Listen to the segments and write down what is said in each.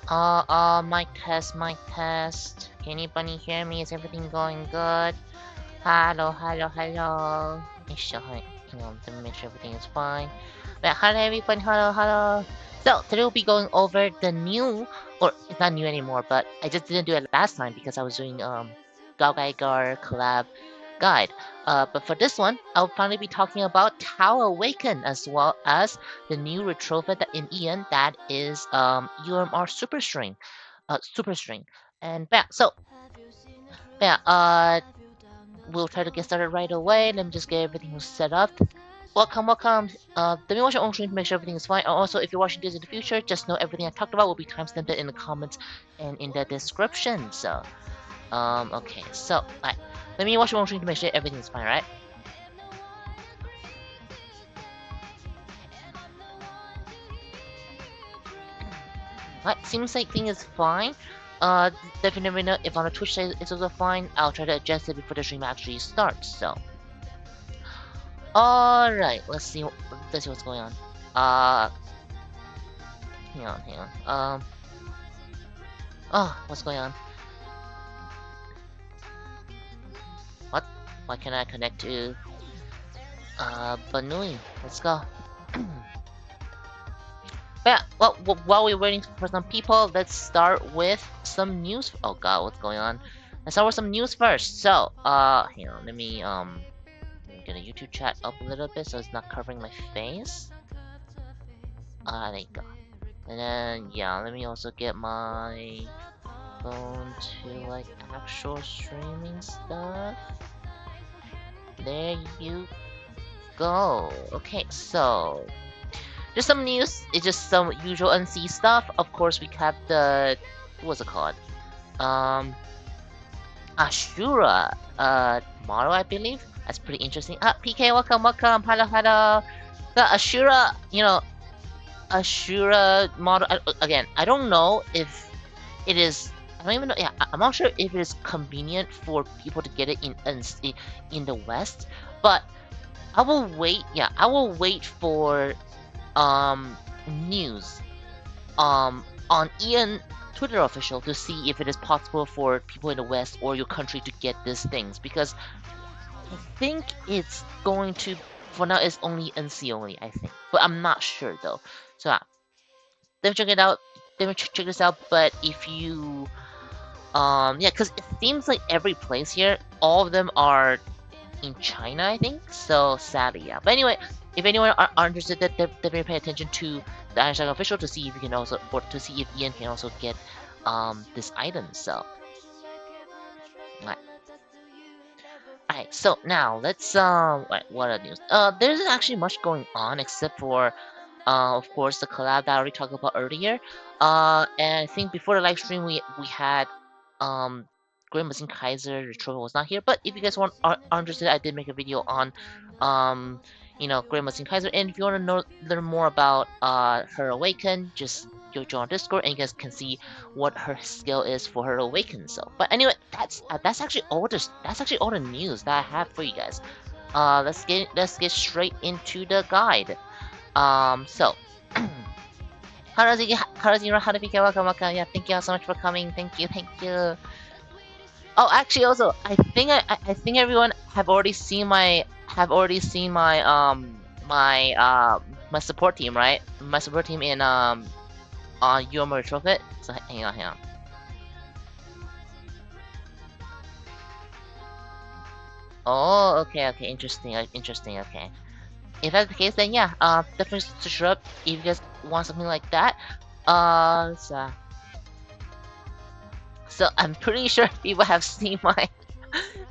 Mic test, mic test. Can anybody hear me? Is everything going good? Hello, hello, hello. Make sure, hang on, let me make sure everything is fine. But hello everybody, hello, hello. So, today we'll be going over the new, or it's not new anymore, but I just didn't do it last time because I was doing, Gaugar collab guide. But for this one, I'll finally be talking about Tau Awaken as well as the new retrofit in Ian that is, UMR Superstring. Superstring. And yeah, so, yeah, we'll try to get started right away. Let me just get everything set up. Welcome, welcome. Let me watch your own stream to make sure everything is fine. And also, if you're watching this in the future, just know everything I talked about will be timestamped in the comments and in the description. So, okay. So, alright. Let me watch your own stream to make sure everything is fine, right? Alright, seems like thing is fine. Definitely know if on the Twitch side it's also fine. I'll try to adjust it before the stream actually starts. So, alright. Let's see. Let's see what's going on. Hang on, hang on. Oh, what's going on? What? Why can't I connect to Banui? Let's go. But yeah, well, while we're waiting for some people, let's start with some news. Oh god, what's going on? Let's start with some news first. So, hang on, let me get a YouTube chat up a little bit so it's not covering my face. There you go. And then, yeah, let me also get my phone to, like, actual streaming stuff. There you go. Okay, so just some news. It's just some usual NC stuff. Of course, we have the what's it called? Ashura model, I believe. That's pretty interesting. PK, welcome, welcome. Hello, hello. The Ashura, Ashura model. Again, I don't know if it is. I don't even know. Yeah, I'm not sure if it is convenient for people to get it in the West, but I will wait. Yeah, I will wait for news on Ian Twitter official to see if it is possible for people in the West or your country to get these things, because I think it's going to, for now it's only NC only, I think, but I'm not sure though. So let me check it out. Let me check this out. But if you yeah, because it seems like every place here, all of them are in China, I think. So sadly, yeah. But anyway, if anyone are interested, definitely pay attention to the Iron Saga official to see if you can also, or to see if Ian can also get this item. So, alright. So now let's wait, what are the news? There isn't actually much going on except for of course the collab that I already talked about earlier. And I think before the live stream we had Grand Machine Kaiser, the trophy was not here. But if you guys are interested, I did make a video on Grand Machine Kaiser. And if you want to learn more about her Awaken, just go join Discord and you guys can see what her skill is for her Awaken. So, but anyway, that's actually all the news that I have for you guys. Let's get straight into the guide. So, Haruki, welcome, welcome. Yeah, thank you all so much for coming. Thank you, thank you. Oh, actually, also, I think everyone have already seen my support team, right? My support team in on UMR retrofit. So hang on, hang on. Oh, okay, okay, interesting, interesting, okay. If that's the case, then yeah, definitely search up if you guys want something like that. So I'm pretty sure people have seen my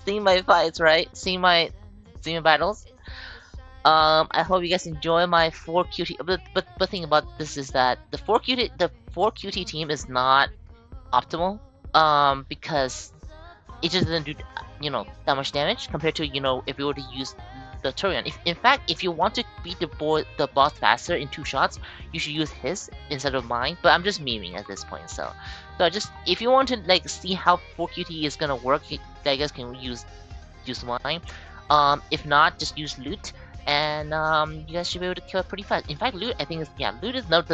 seen my fights, right? Seen my battles. I hope you guys enjoy my 4QT. But the thing about this is that the 4QT team is not optimal. Because it just doesn't do that much damage compared to if you were to use the Turian. In fact, if you want to beat the boss faster in 2 shots, you should use his instead of mine. But I'm just memeing at this point, so just if you want to like see how 4QT is gonna work, you guys can use mine. If not, just use loot and you guys should be able to kill it pretty fast. In fact, loot I think is loot is loot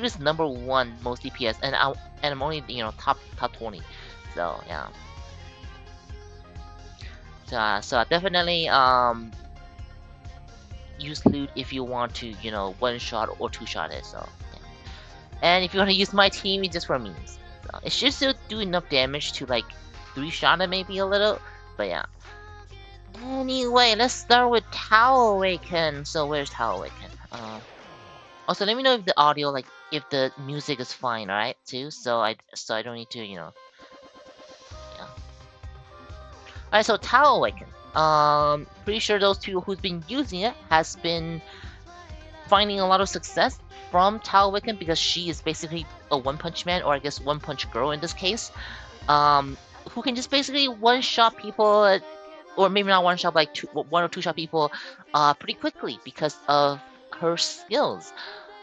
is #1 most DPS, and I'm only top 20, so yeah. So definitely use loot if you want to one shot or two shot it. So yeah. And if you want to use my team, it's just for memes. So it should still do enough damage to like 3-shot it maybe a little, but yeah. Anyway, let's start with Tower Awaken. So where's Tower Awaken? Also, let me know if the audio, like, if the music is fine, alright, too. So I don't need to, yeah. Alright, so Tower Awaken. Pretty sure those two who's been using it has been finding a lot of success from Tower Awaken because she is basically a one-punch man, or I guess one-punch girl in this case. Who can just basically one-shot people, or maybe not one shot, like one or two shot people, pretty quickly because of her skills.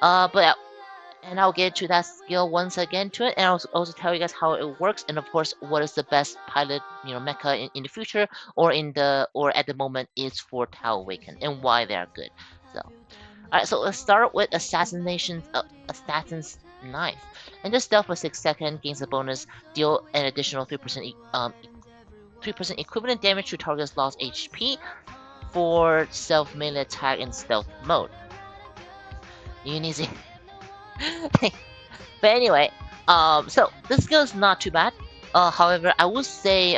And I'll get to that skill once again to it, and I'll also tell you guys how it works, and of course, what is the best pilot, mecha in the future, or at the moment is for Tower Awaken, and why they are good. So, alright, so let's start with Assassin's Knife. And this stealth for 6 seconds gains a bonus, deal an additional 3% 3% equivalent damage to target's lost HP for self-melee attack in stealth mode. Easy. But anyway, so this skill is not too bad. However, I would say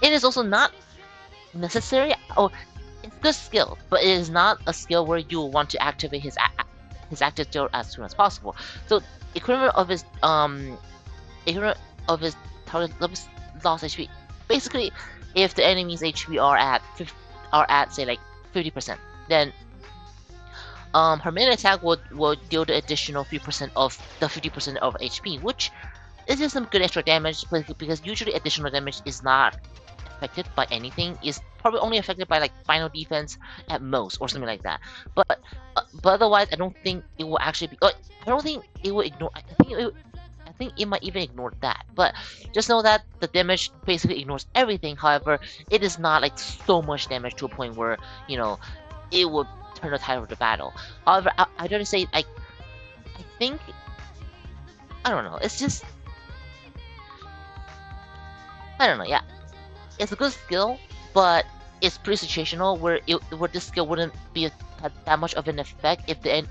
it is also not necessary. Or it's a good skill, but it is not a skill where you want to activate his active skill as soon as possible. So equivalent of his target lost HP. Basically, if the enemy's HP are at say like 50%, then her melee attack will deal the additional 3% of the 50% of HP, which is just some good extra damage, because usually additional damage is not affected by anything. Is probably only affected by like final defense at most, or something like that. But otherwise, I don't think it will actually be. I don't think it will ignore. I think it might even ignore that. But just know that the damage basically ignores everything. However, it is not like so much damage to a point where it would turn the tide of the battle. However, I don't say I think, I don't know. It's just, I don't know. Yeah, it's a good skill, but it's pretty situational where this skill wouldn't be that much of an effect if the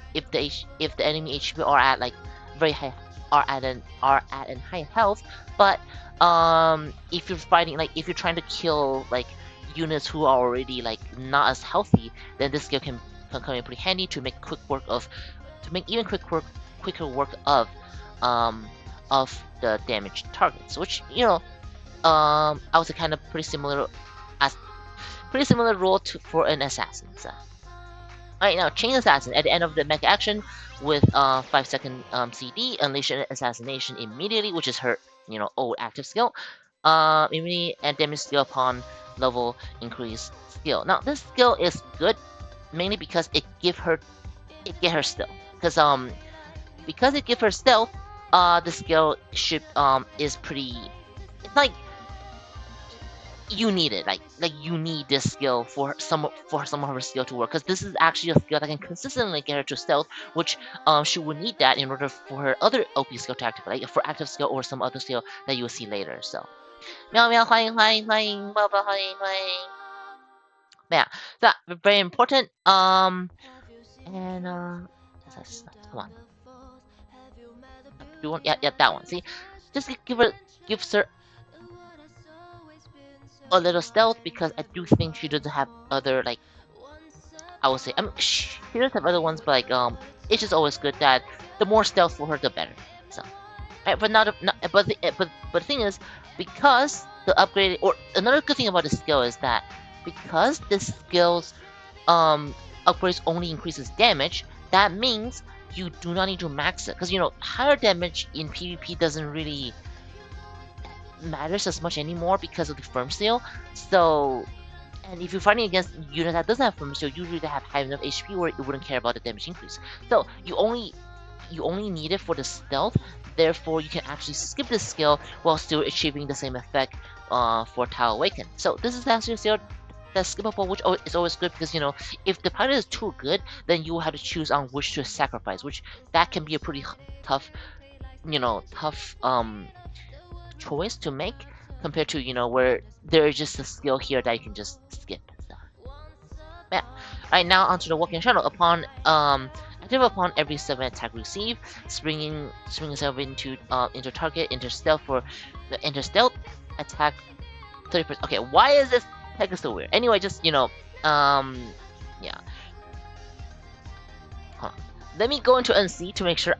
enemy HP are at like very high, are at an high health. But if you're fighting, like if you're trying to kill like units who are already like not as healthy, then this skill can come in pretty handy to make quicker work of the damaged targets, which I would say kind of pretty similar role for an assassin. So. Alright, now Chain Assassin. At the end of the mecha action, with 5-second CD, unleash an assassination immediately, which is her old active skill. Immunity and damage skill upon level increase skill. Now this skill is good mainly because it get her stealth. Because it give her stealth, the skill should is pretty. It's like you need it, like you need this skill for some of her skill to work, because this is actually a skill that can consistently get her to stealth, which she would need that in order for her other OP skill to activate, like for active skill or some other skill that you will see later. So, 喵喵，欢迎欢迎欢迎，抱抱，欢迎欢迎。Yeah, that very important. And come on. You want yeah that one. See, just gives her a little stealth, because I do think she doesn't have other, like, I would say, she does have other ones, but like it's just always good that the more stealth for her, the better. So, right, but but the thing is, because the upgrade, or another good thing about the skill is that because this skill's upgrades only increases damage, that means you do not need to max it, because higher damage in PvP doesn't really matters as much anymore because of the firm seal. So, and if you're fighting against units that doesn't have firm seal, usually they have high enough HP where it wouldn't care about the damage increase. So you only need it for the stealth. Therefore, you can actually skip this skill while still achieving the same effect for Tower Awaken. So this is actually that skippable, which is always good because if the pilot is too good, then you will have to choose on which to sacrifice, which that can be a pretty tough, tough choice to make compared to where there is just a skill here that you can just skip. So, yeah. Right now onto the walking channel. Active upon every 7 attack received, springing yourself into target, into stealth for the into stealth attack 30%. Okay, why is this tag so weird? Anyway, just yeah. Huh. Let me go into NC to make sure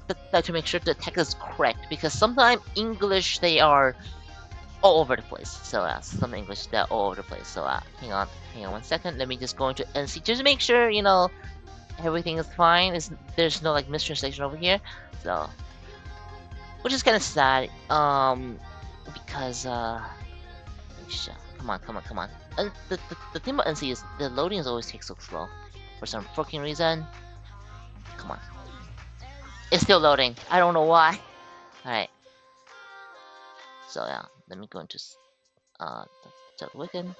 the text is correct, because sometimes English they are all over the place. So some English they're all over the place. So hang on 1 second. Let me just go into NC just to make sure everything is fine. There's no like mistranslation over here. So which is kind of sad. Because come on. And the thing about NC is the loading is always takes so slow for some fucking reason. Come on. It's still loading. I don't know why. Alright. So yeah, let me go into the Awaken.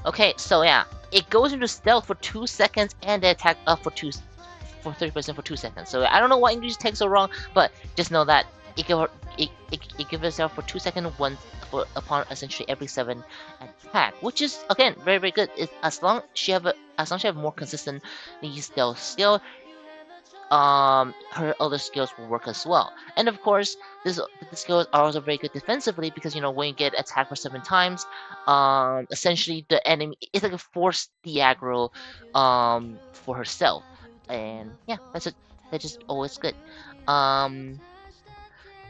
Okay, so yeah, it goes into stealth for 2 seconds and the attack up for 30% for 2 seconds. So I don't know why English takes so wrong, but just know that it gives itself for 2 seconds upon essentially every 7 attack, which is again very very good. As long as she have more consistent stealth skill, her other skills will work as well. And of course, the skills are also very good defensively because when you get attacked for 7 times, essentially the enemy it's like a forced the aggro for herself, and yeah, that's just always good.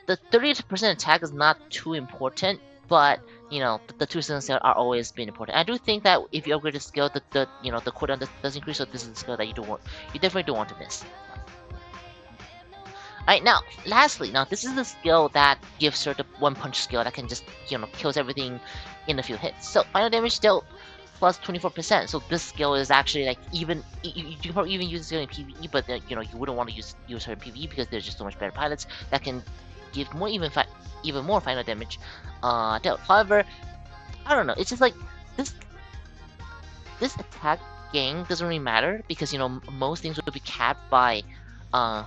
The 30% attack is not too important, but the 2 skills are always been important. I do think that if you upgrade the skill, the cooldown does increase, so this is a skill that you definitely don't want to miss. Alright, now, lastly, this is the skill that gives her the 1-punch skill that can just, kills everything in a few hits. So, final damage still plus 24%, so this skill is actually, like, even, you can probably even use this skill in PvE, but, you wouldn't want to use her in PvE because there's just so much better pilots that can give even more final damage dealt. However, I don't know, it's just like, this attack gain doesn't really matter because, most things will be capped by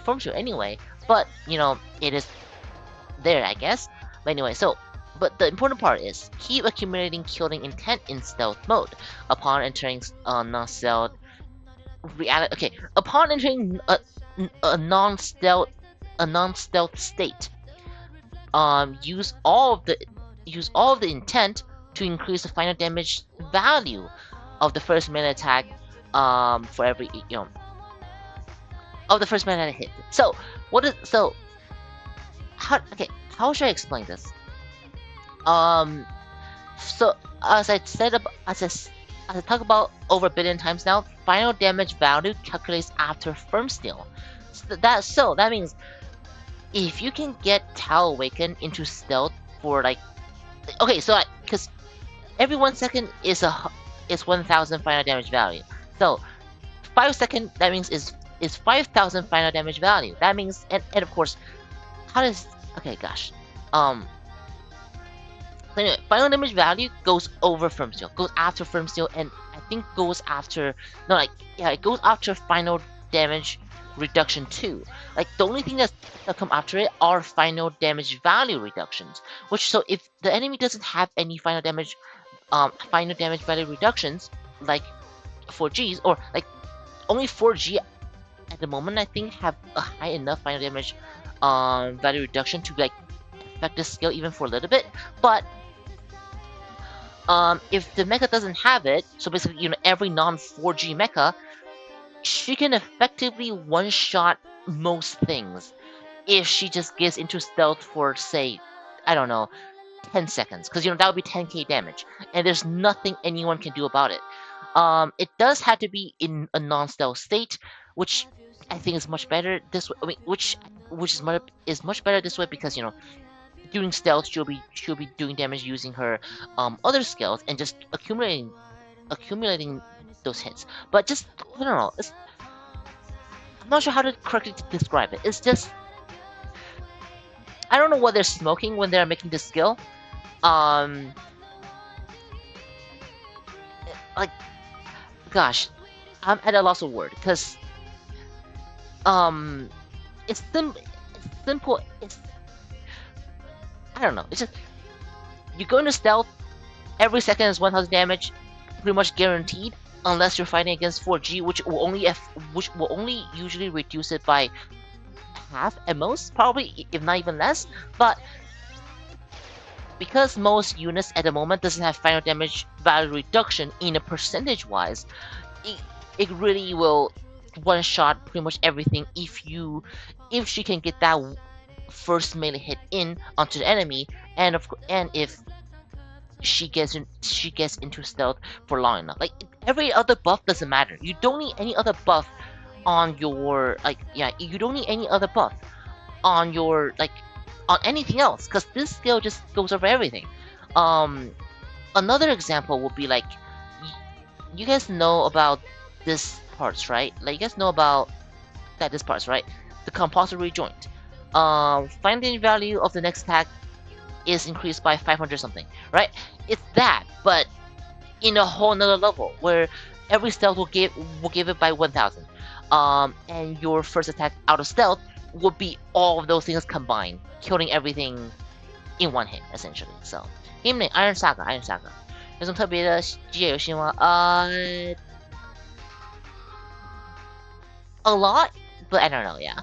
form shield anyway, but it is there, I guess. But anyway, but the important part is keep accumulating killing intent in stealth mode upon entering non-stealth reality. Okay, upon entering a non-stealth state, use all of the intent to increase the final damage value of the first melee attack for every of the first melee hit. So how should I explain this? So as I talk about over a billion times now, final damage value calculates after firm steal. So that means if you can get Tau Awaken into stealth for like, okay, so because every 1 second is 1,000 final damage value. So 5 seconds, that means is 5,000 final damage value. That means, and of course, how does, okay, gosh, anyway, final damage value goes over firm steal, goes after firm steal, and I think goes after, no, like, yeah, it goes after final damage reduction too. Like, the only thing that come after it are final damage value reductions, which, so if the enemy doesn't have any final damage value reductions, like 4Gs, or like only 4G at the moment, I think, have a high enough final damage value reduction to like affect this skill even for a little bit. But if the mecha doesn't have it, so basically every non-4G mecha, she can effectively one-shot most things if she just gets into stealth for, say, I don't know, 10 seconds, because that would be 10k damage, and there's nothing anyone can do about it. It does have to be in a non-stealth state, which I think is much better this way. I mean, which is much better this way because during stealth she'll be doing damage using her other skills and just accumulating those hits. But just, I don't know, I'm not sure how to correctly describe it. It's just, I don't know what they're smoking when they're making this skill, Um, like, gosh, I'm at a loss of word because um, it's simple. I don't know. It's just you go into stealth. Every second is 1,000 damage, pretty much guaranteed, unless you're fighting against 4G, which will only usually reduce it by half at most, probably if not even less. But because most units at the moment doesn't have final damage value reduction in a percentage wise, it, it really will one shot pretty much everything if she can get that first melee hit in onto the enemy, and if she gets into stealth for long enough. Like every other buff doesn't matter. You don't need any other buff on your you don't need any other buff on your on anything else because this skill just goes over everything. Um, Another example would be like you guys know about this parts, right? Like you guys know about this parts, right? The compulsory joint. Finding value of the next attack is increased by 500 something, right? It's that, but in a whole nother level where every stealth will give it by 1,000. And your first attack out of stealth will be all of those things combined, killing everything in one hit essentially. So, game name Iron Saga, Iron Saga. 有什么特别的机械游戏吗？A lot, but I don't know. Yeah.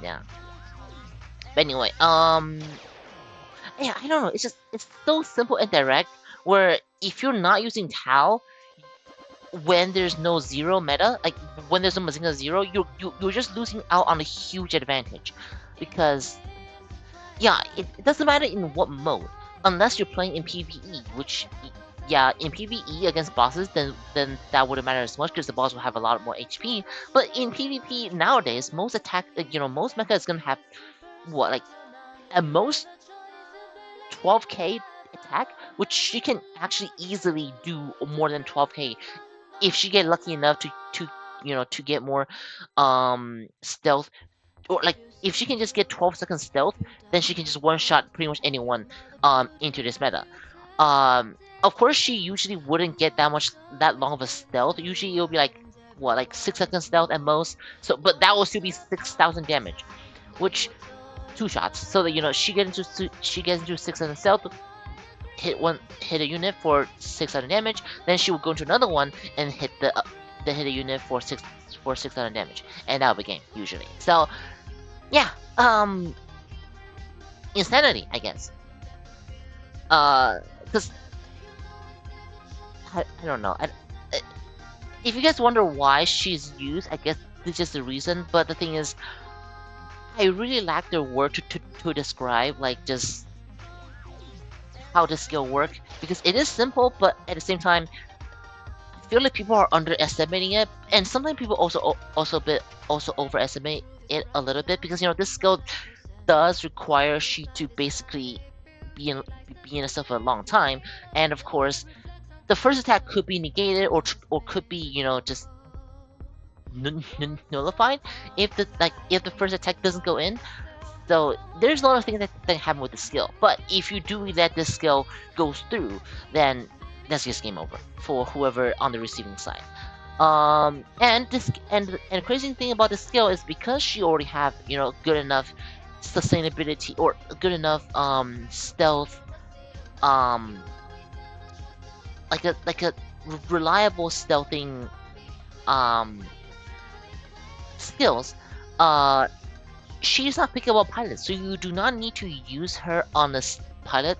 Yeah. But anyway, yeah, I don't know. It's so simple and direct. Where if you're not using Tau, when there's no zero meta, like when there's no Mazinga zero, you're just losing out on a huge advantage, because yeah, it doesn't matter in what mode, unless you're playing in PvE, which yeah, in PvE against bosses, then that wouldn't matter as much because the boss will have a lot more HP. But in PvP nowadays, most most mecha is gonna have what like at most 12k attack, which she can actually easily do more than 12k if she get lucky enough to get more stealth, or like if she can just get 12 seconds stealth, then she can just one shot pretty much anyone into this meta. Of course she usually wouldn't get that long of a stealth. Usually it'll be like what, like 6 seconds stealth at most. So but that will still be 6,000 damage, which two shots. So that she gets into 6 seconds stealth, hit a unit for 600 damage, then she will go into another one and hit hit a unit for 600 damage, and that'll be game usually. So yeah, insanity, I guess. Because I don't know. If you guys wonder why she's used, I guess this is just the reason. But the thing is, I really lack the word to describe like just how this skill works, because it is simple, but at the same time, I feel like people are underestimating it, and sometimes people also overestimate it a little bit, because this skill does require she to basically be in a stuff for a long time, and of course, the first attack could be negated or could be just nullified if the first attack doesn't go in. So there's a lot of things that happen with the skill, but if you do let this skill go through, then that's just game over for whoever on the receiving side. And the crazy thing about this skill is because she already have good enough sustainability or good enough stealth, like a reliable stealthing skills. She's not pickable pilot, so you do not need to use her on a pilot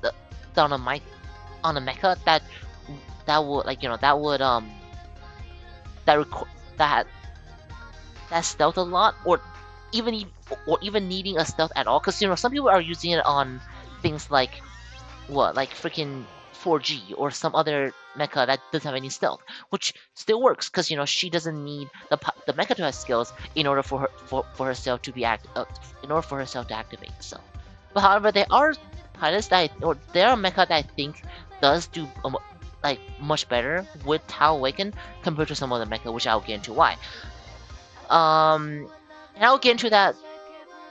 on a mecha that would that stealth a lot, or even needing a stealth at all. Because some people are using it on things like freaking 4G or some other mecha that doesn't have any stealth, which still works because she doesn't need the mecha to have skills in order for herself to be in order for herself to activate. So, but however, there are pilots there are mecha that I think does do much better with Tau Awaken compared to some other mecha, which I'll get into why. And I'll get into that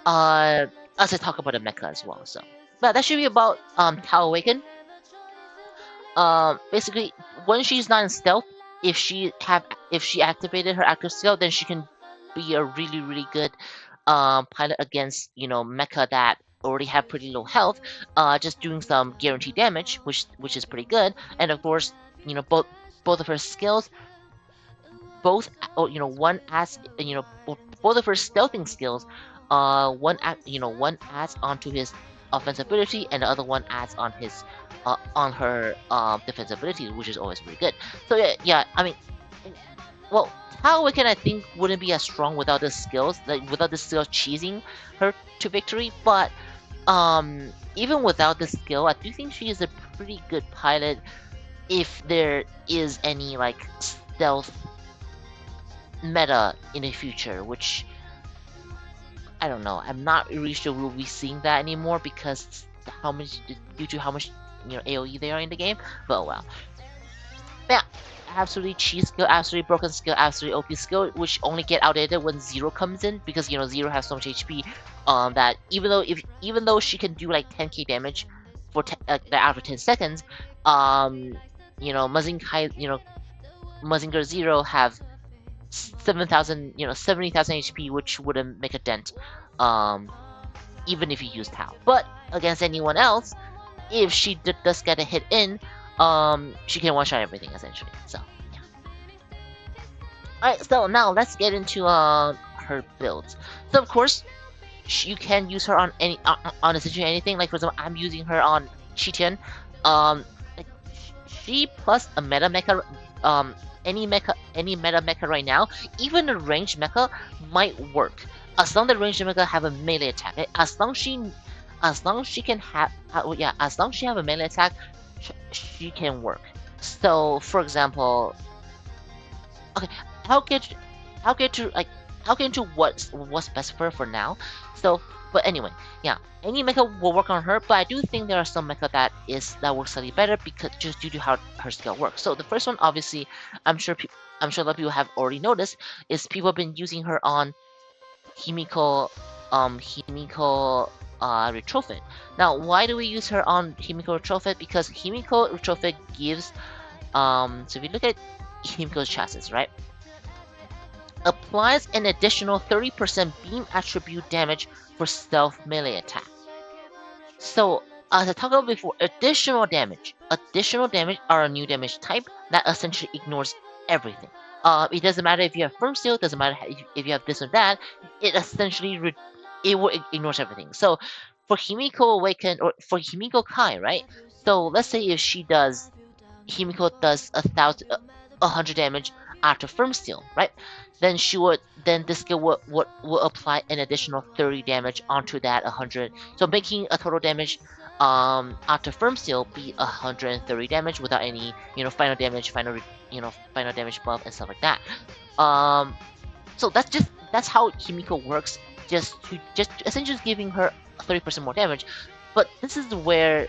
as I talk about the mecha as well. So But that should be about Tao Awaken. Basically, when she's not in stealth, if she activated her active skill, then she can be a really good pilot against mecha that already have pretty low health, just doing some guaranteed damage, which is pretty good. And of course, both of her skills, both one adds both of her stealthing skills, one adds onto his offensive ability, and the other one adds on her defense ability, which is always pretty good. So yeah, I mean, well, Tao Wicked I think wouldn't be as strong without the skills, like without the skills cheesing her to victory. But even without the skill, I do think she is a pretty good pilot if there is any like stealth meta in the future, which I don't know. I'm not really sure we'll be seeing that anymore because due to how much AOE they are in the game. But well, yeah, absolutely cheese skill, absolutely broken skill, absolutely OP skill, which only get outdated when Zero comes in because Zero has so much HP. That even though she can do like 10k damage for after 10 seconds, Mazinger Zero have 7,000, 70,000 HP, which wouldn't make a dent, even if you use Tao. But against anyone else, if she does get a hit in, she can one-shot everything essentially. So yeah. Alright, so now let's get into her builds. So of course, you can use her on on essentially anything. Like for example, I'm using her on Qitian. Like, she plus a meta mecha, any meta mecha right now, even a ranged mecha might work. As long as the ranged mecha have a melee attack, as long as she can have, as long as she have a melee attack, she can work. So for example, okay, I'll get to what's best for her for now. So, but anyway, yeah, any mecha will work on her, but I do think there are some mecha that works slightly better because just due to how her skill works. So the first one, obviously, I'm sure a lot of people have already noticed, is people have been using her on Himiko Retrofit. Now, why do we use her on Himiko Retrofit? Because Himiko Retrofit gives so if you look at Himiko's chassis, right? Applies an additional 30% beam attribute damage for stealth melee attack. So, as I talked about before, additional damage are a new damage type that essentially ignores everything. It doesn't matter if you have firm steel, doesn't matter if you have this or that. It essentially ignores everything. So, for Himiko Awaken or for Himiko Kai, right? So let's say if Himiko does 100 damage after firm steel, right? Then this skill will apply an additional 30 damage onto that 100, so making a total damage after firm steel be 130 damage without any final damage buff and stuff like that. So that's how Himiko works, just essentially giving her 30% more damage. But this is where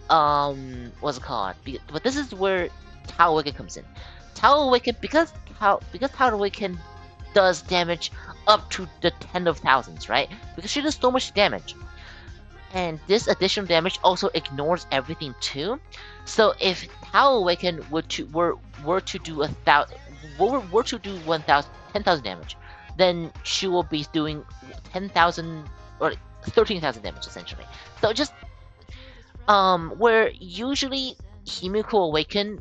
what's it called? But this is where Tao Awaken comes in. Tao Awaken, because Tao Awaken does damage up to the 10 of thousands, right? Because she does so much damage. And this additional damage also ignores everything too. So if Tao Awaken were to do 10,000 damage, then she will be doing 10,000 or 13,000 damage essentially. So just where usually Himiko Awaken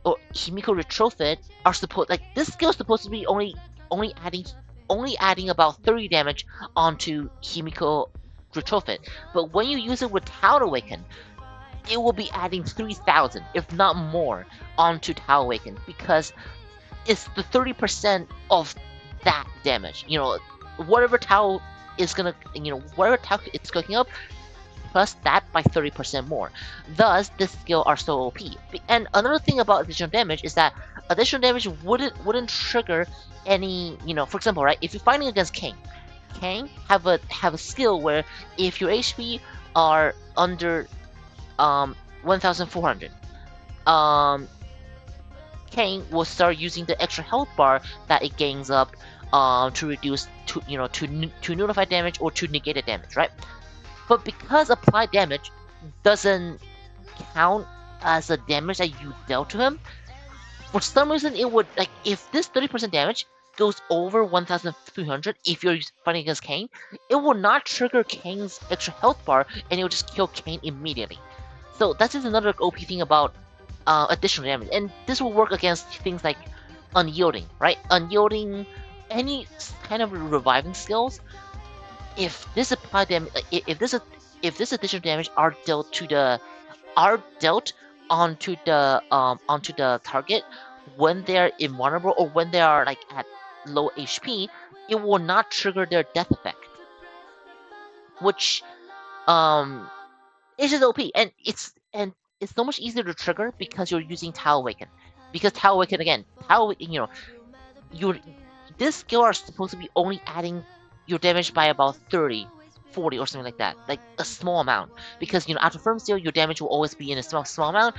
or Himiko Retrofit are supposed, like, this skill is supposed to be only adding about 30 damage onto Himiko Retrofit. But when you use it with Tao Awaken, it will be adding 3,000, if not more, onto Tao Awaken because it's the 30% of that damage. Whatever Tao is cooking up, plus that by 30% more. Thus, this skill are so OP. And another thing about additional damage is that additional damage wouldn't trigger any, for example, right? If you're fighting against Kang have a skill where if your HP are under 1,400, Kang will start using the extra health bar that it gains up to reduce to notify damage or to negate the damage, right? But because applied damage doesn't count as a damage that you dealt to him, for some reason it would, like, if this 30% damage goes over 1300 if you're fighting against Kane, it will not trigger Kane's extra health bar and it will just kill Kane immediately. So that's just another OP thing about additional damage, and this will work against things like unyielding, right? Unyielding, any kind of reviving skills. If this applied damage, if this additional damage are dealt onto the target when they're invulnerable or when they are like at low HP, it will not trigger their death effect, which is just OP, and it's so much easier to trigger because you're using Tau Awaken. Because Tau Awaken, again, your this skill are supposed to be only adding your damage by about 30, 40 or something like that, like a small amount. Because after firm seal, your damage will always be in a small amount,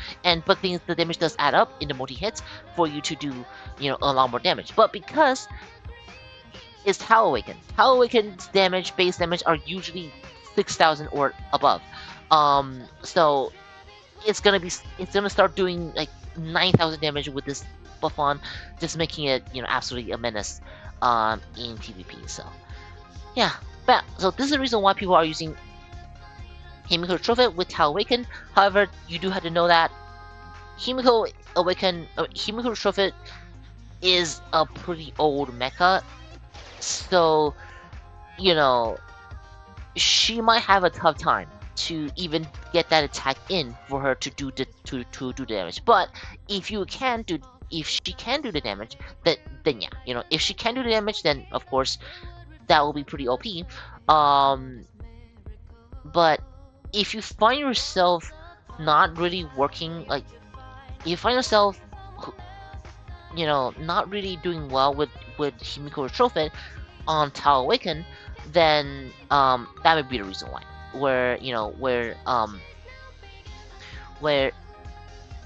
but the damage does add up in the multi hits for you to do a lot more damage. But because it's Tau Awaken, Tau Awaken's base damage are usually 6,000 or above. So it's gonna start doing like 9,000 damage with this buff on, just making it absolutely a menace in PvP. So yeah, but so this is the reason why people are using Himiko Retrofit with Tau Awaken. However, you do have to know that Himiko Retrofit is a pretty old mecha, so she might have a tough time to even get that attack in for her to do the damage. But if she can do the damage, then yeah, if she can do the damage, then of course that will be pretty OP. But if you find yourself not really working, like if you find yourself not really doing well with Himiko Retrofit on Tau Awaken, then that would be the reason why. Where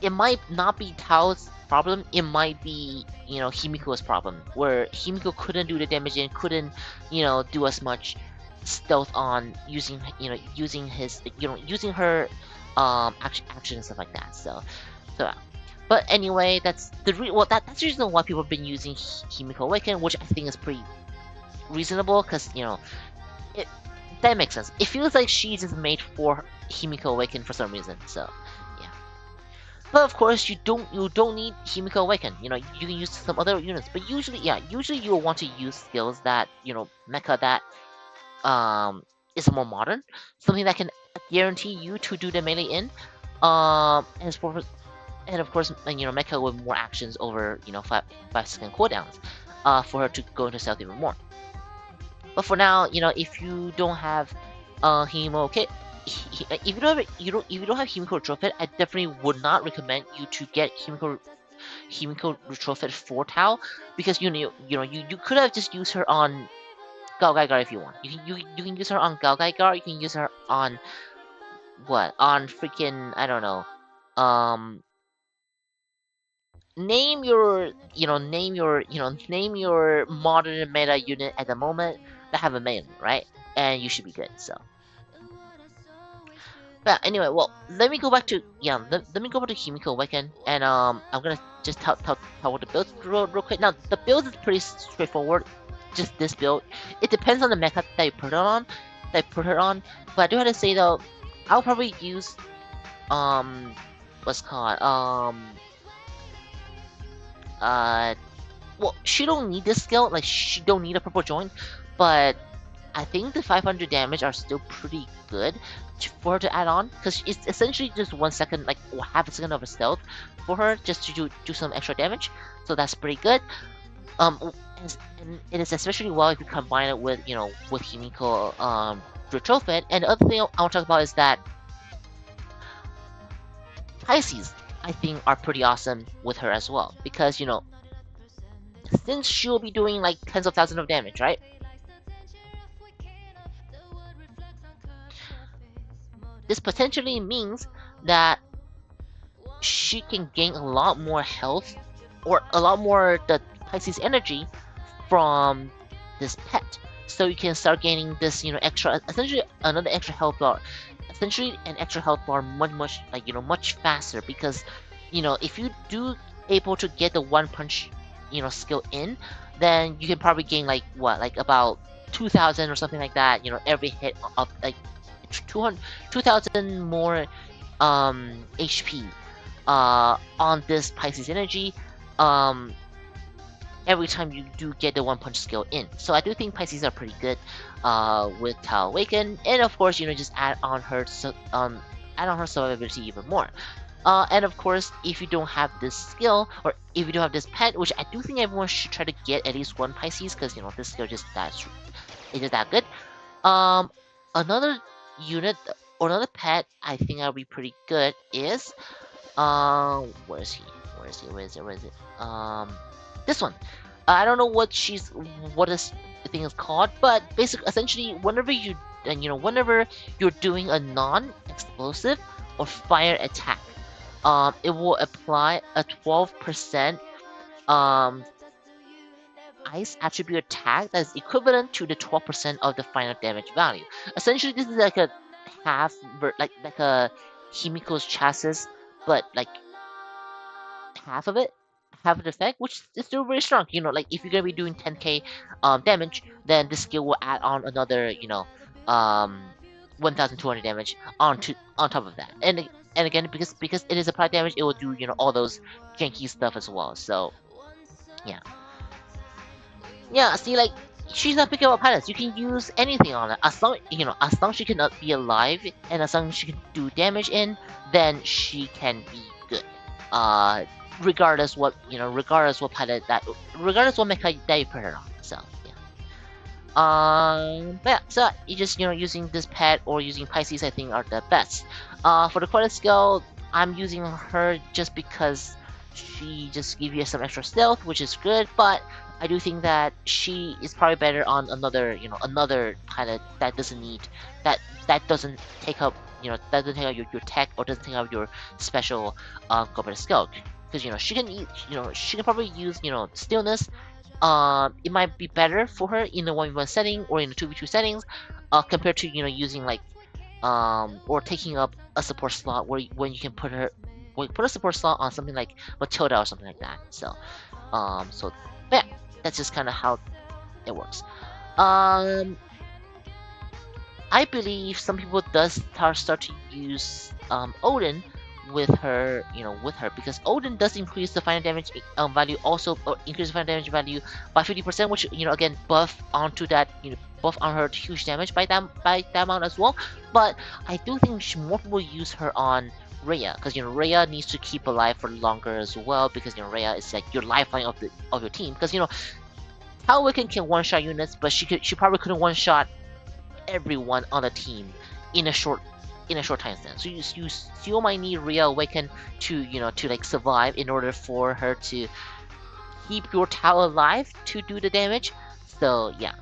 it might not be Tao's problem, it might be Himiko's problem, where Himiko couldn't do the damage and couldn't do as much stealth on using her action and stuff like that. So but anyway, that's the reason why people have been using Himiko Awaken, which I think is pretty reasonable, because that makes sense. It feels like she's just made for Himiko Awaken for some reason. So yeah. But of course, you don't need Himiko Awaken. You can use some other units. But usually you will want to use skills that mecha that is more modern, something that can guarantee you to do the melee in. And of course, mecha with more actions over 5-second cooldowns, for her to go into stealth even more. But for now, if you don't have Himiko, if you don't have Himiko Retrofit, I definitely would not recommend you to get Himiko Retrofit for Tau, because you could have just used her on Gao Gaigar if you want. You can use her on Gao Gaigar. You can use her on freaking, I don't know. Name your modern meta unit at the moment that have a melee, right? And you should be good. So, but anyway, well, let me go back to Himiko Awaken, and I'm gonna just tell what the build real quick. Now, the build is pretty straightforward. Just this build. It depends on the mecha that you put her on. But I do have to say though, I'll probably use what's called well, she don't need this skill, like she don't need a purple joint, but I think the 500 damage are still pretty good for her to add on, because it's essentially just 1 second, like half a second of a stealth for her, just to do some extra damage. So that's pretty good. And it is especially well if you combine it with with Himiko Retrofit. And the other thing I want to talk about is that Pisces, I think, are pretty awesome with her as well, because since she'll be doing like tens of thousands of damage, right? This potentially means that she can gain a lot more health, or a lot more the Pisces energy from this pet. so you can start gaining this, extra, essentially another extra health bar, essentially an extra health bar much like much faster because if you do able to get the one punch skill in, then you can probably gain like what, like about 2,000 or something like that, every hit of like 200 2,000 more HP on this Pisces energy um every time you do get the one punch skill in. So I do think Pisces are pretty good with Awaken, and of course just add on her survivability even more. And of course, if you don't have this skill, or if you don't have this pet, which I do think everyone should try to get at least one Pisces, because this skill it's just that good. Another unit or another pet I think I'll be pretty good is where is he? Where is he? Where is it? Where is it? This one. I don't know what this thing is called, but basically, essentially, whenever you're doing a non-explosive or fire attack, it will apply a 12% um ice attribute attack that is equivalent to the 12% of the final damage value. Essentially, this is like a like a Himiko's chassis, but like half of it, half of the effect, which is still very strong. Like if you're gonna be doing 10k damage, then this skill will add on another, um 1,200 damage on top of that. And again, because it is applied damage, it will do all those janky stuff as well. So yeah. Yeah, see, like, she's not picking up pilots. You can use anything on it. As long as she cannot be alive, and as long as she can do damage in, then she can be good. Uh, regardless what pilot regardless what mecha that you put her on. So, yeah. But yeah, so you just, using this pet or using Pisces, I think are the best. For the credit skill, I'm using her just because she just gives you some extra stealth, which is good, but I do think that she is probably better on another pilot that doesn't need that doesn't take up your tech, or doesn't take up your special combat skill, because she can probably use stillness. It might be better for her in the 1v1 setting or in the 2v2 settings, compared to using like or taking up a support slot when you can put a support slot on something like Matilda or something like that. So yeah, that's just kind of how it works. I believe some people does start to use Odin with her, because Odin does increase the final damage value, also increase the final damage value by 50%, which again buff onto that, buff on her huge damage by that amount as well. But I do think more people use her on Rhea, because Rhea needs to keep alive for longer as well, because Rhea is like your lifeline of your team, because Awaken can one-shot units, but she probably couldn't one-shot everyone on the team in a short time span. So you still might need Rhea Awaken to like survive in order for her to keep your tower alive to do the damage. So yeah,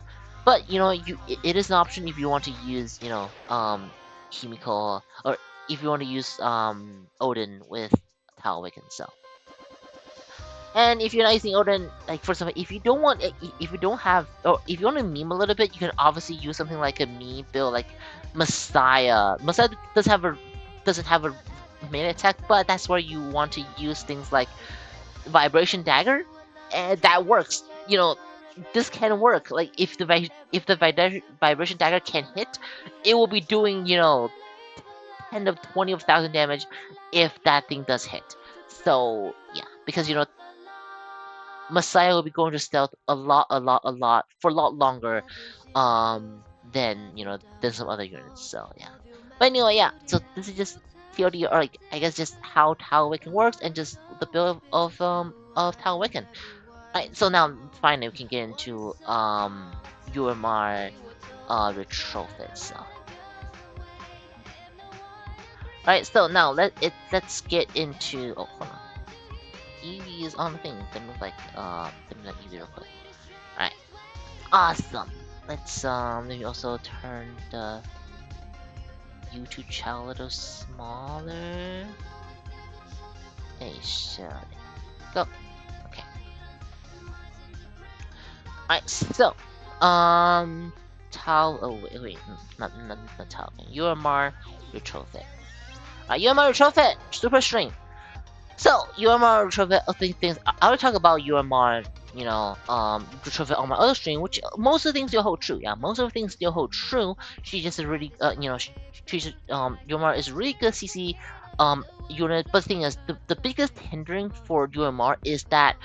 but it is an option if you want to use Himiko, or if you want to use Odin with Tower Awaken. So. And if you're not using Odin, like for example, if you don't want, if you don't have, or if you want to meme a little bit, you can obviously use something like a meme build, like Messiah. Messiah doesn't have a main attack, but that's where you want to use things like Vibration Dagger, and that works. This can work. Like if the Vibration Dagger can hit, it will be doing 10 of 20 of 1,000 damage if that thing does hit. So yeah, because Messiah will be going to stealth a lot for a lot longer, than than some other units. So yeah, but anyway, yeah. So this is just TLD, or like I guess just how Awaken works, and just the build of Awaken. Right. So now finally we can get into UMR retrofit. So. Alright, so now let's get into. Oh, hold on. Eevee is on the thing. Let me Eevee real quick. Alright. Awesome. Let's maybe also turn the YouTube channel a little smaller. Hey, should go. Okay. Alright, so Tau. Oh wait, not Tau. UMR retrofit. UMR retrofit. Superstring. So UMR retrofit. I think things. I will talk about UMR. Retrofit on my other stream, which most of the things still hold true. Yeah, most of the things still hold true. She just a really, UMR is really good CC unit. But the thing is, the biggest hindering for UMR is that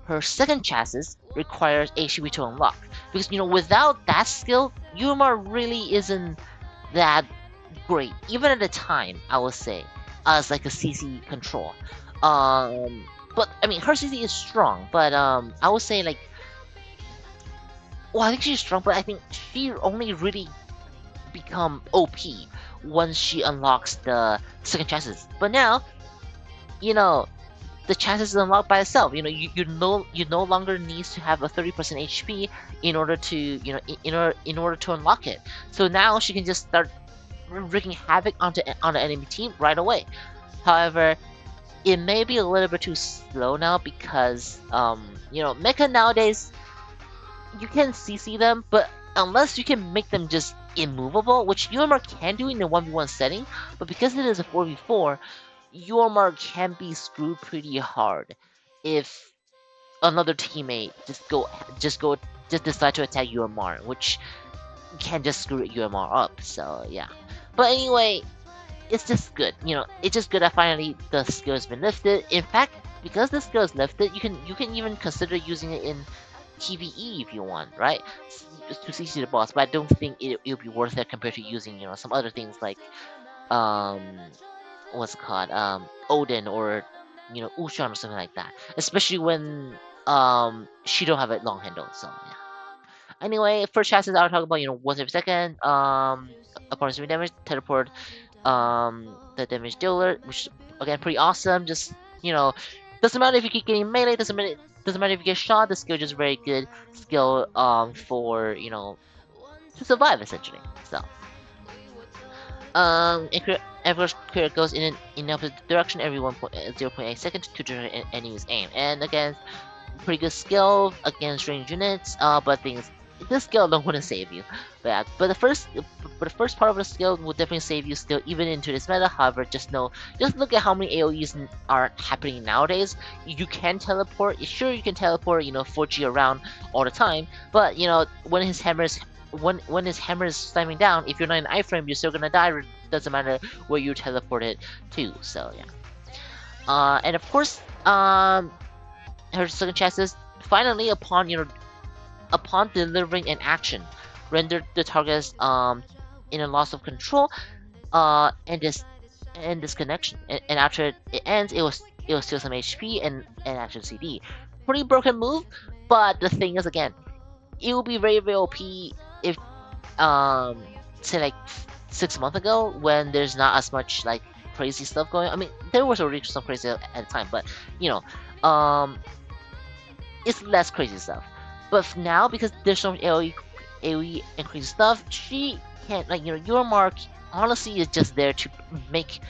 her second chassis requires HB to unlock. Because without that skill, UMR really isn't that great. Even at the time, I would say, as like a CC control. But I mean, her CC is strong. But I would say like, well, I think she's strong, but I think she only really become OP once she unlocks the second chassis. But now, you know, the chassis is unlocked by itself. You no longer need to have a 30% HP in order to in order to unlock it. So now she can just start wreaking havoc on the enemy team right away. However, it may be a little bit too slow now because Mecha nowadays you can CC them, but unless you can make them just immovable, which UMR can do in a 1v1 setting, but because it is a 4v4, UMR can be screwed pretty hard if another teammate just decide to attack UMR, which can just screw UMR up. So yeah. But anyway, it's just good. It's just good that finally the skill has been lifted. In fact, because the skill is lifted, you can even consider using it in PvE if you want, right? To CC the boss. But I don't think it'll be worth it compared to using some other things like um what's it called Odin or Ushan or something like that. Especially when she don't have a long handle. So yeah. Anyway, first chances I'll talk about once every second. Upon receiving damage, teleport the damage dealer, which again pretty awesome. Just doesn't matter if you keep getting melee, doesn't matter if you get shot. The skill just very good skill for to survive essentially. So every crit goes in opposite direction every 0.8 seconds to generate an enemy's aim, and again pretty good skill against ranged units. But things this skill alone wouldn't save you. But the first part of the skill will definitely save you still even into this meta. However, just look at how many AOE's are happening nowadays. You can teleport. Sure, you can teleport. 4G around all the time. But when his hammer is slamming down, if you're not in iframe, you're still gonna die. Doesn't matter where you teleported to. So yeah. And of course, her second chassis finally upon delivering an action rendered the target in a loss of control and disconnection, and after it ends it was still some HP and action CD. Pretty broken move, but the thing is, again, it will be very very OP if say like 6 months ago when there's not as much like crazy stuff going on. I mean, there was already some crazy at the time, but it's less crazy stuff. But now, because there's so much AoE and crazy stuff, she can't, your mark honestly is just there to make.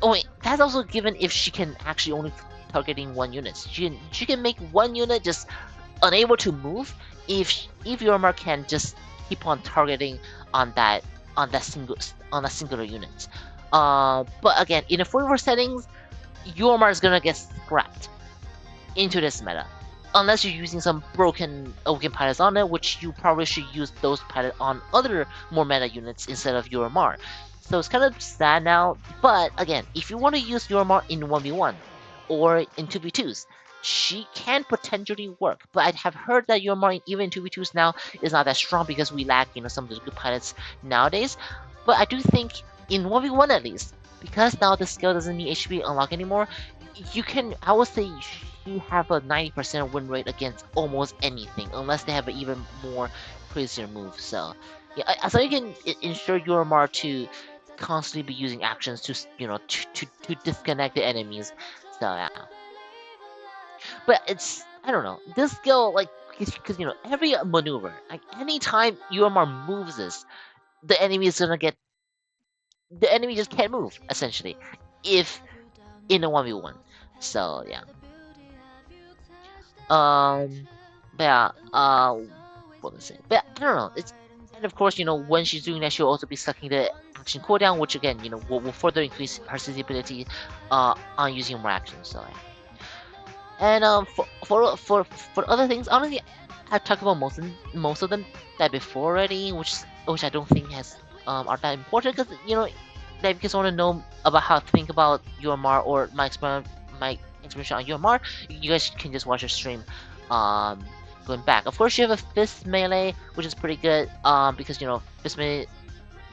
Oh wait, that's also given if she can actually only targeting one unit. She can make one unit just unable to move if your mark can just keep on targeting on that singular unit. But again, in a 4v4 settings, your mark is gonna get scrapped into this meta. Unless you're using some broken Awaken pilots on it, which you probably should use those pilots on other more meta units instead of UMR. So it's kind of sad now, but again, if you want to use UMR in 1v1 or in 2v2s, she can potentially work. But I have heard that UMR even in 2v2s now is not that strong because we lack some of the good pilots nowadays. But I do think in 1v1 at least, because now the skill doesn't need HP unlock anymore, I would say you have a 90% win rate against almost anything, unless they have an even more crazier move. So yeah, so you can ensure your UMR to constantly be using actions to to disconnect the enemies. So yeah, but I don't know, this skill, like, because every maneuver, like anytime UMR moves this, the enemy is gonna get the enemy just can't move essentially if in a 1v1. So yeah. But yeah, for the sake. But I don't know. It's and of course, when she's doing that, she'll also be sucking the action cooldown, which again, will further increase her CC ability on using more actions. So yeah. And for other things, honestly, I've talked about most of them that before already, which I don't think has are that important because that if you guys want to know about how to think about UMR or my explanation on UMR, you guys can just watch a stream going back. Of course, you have a fist melee, which is pretty good because fist melee.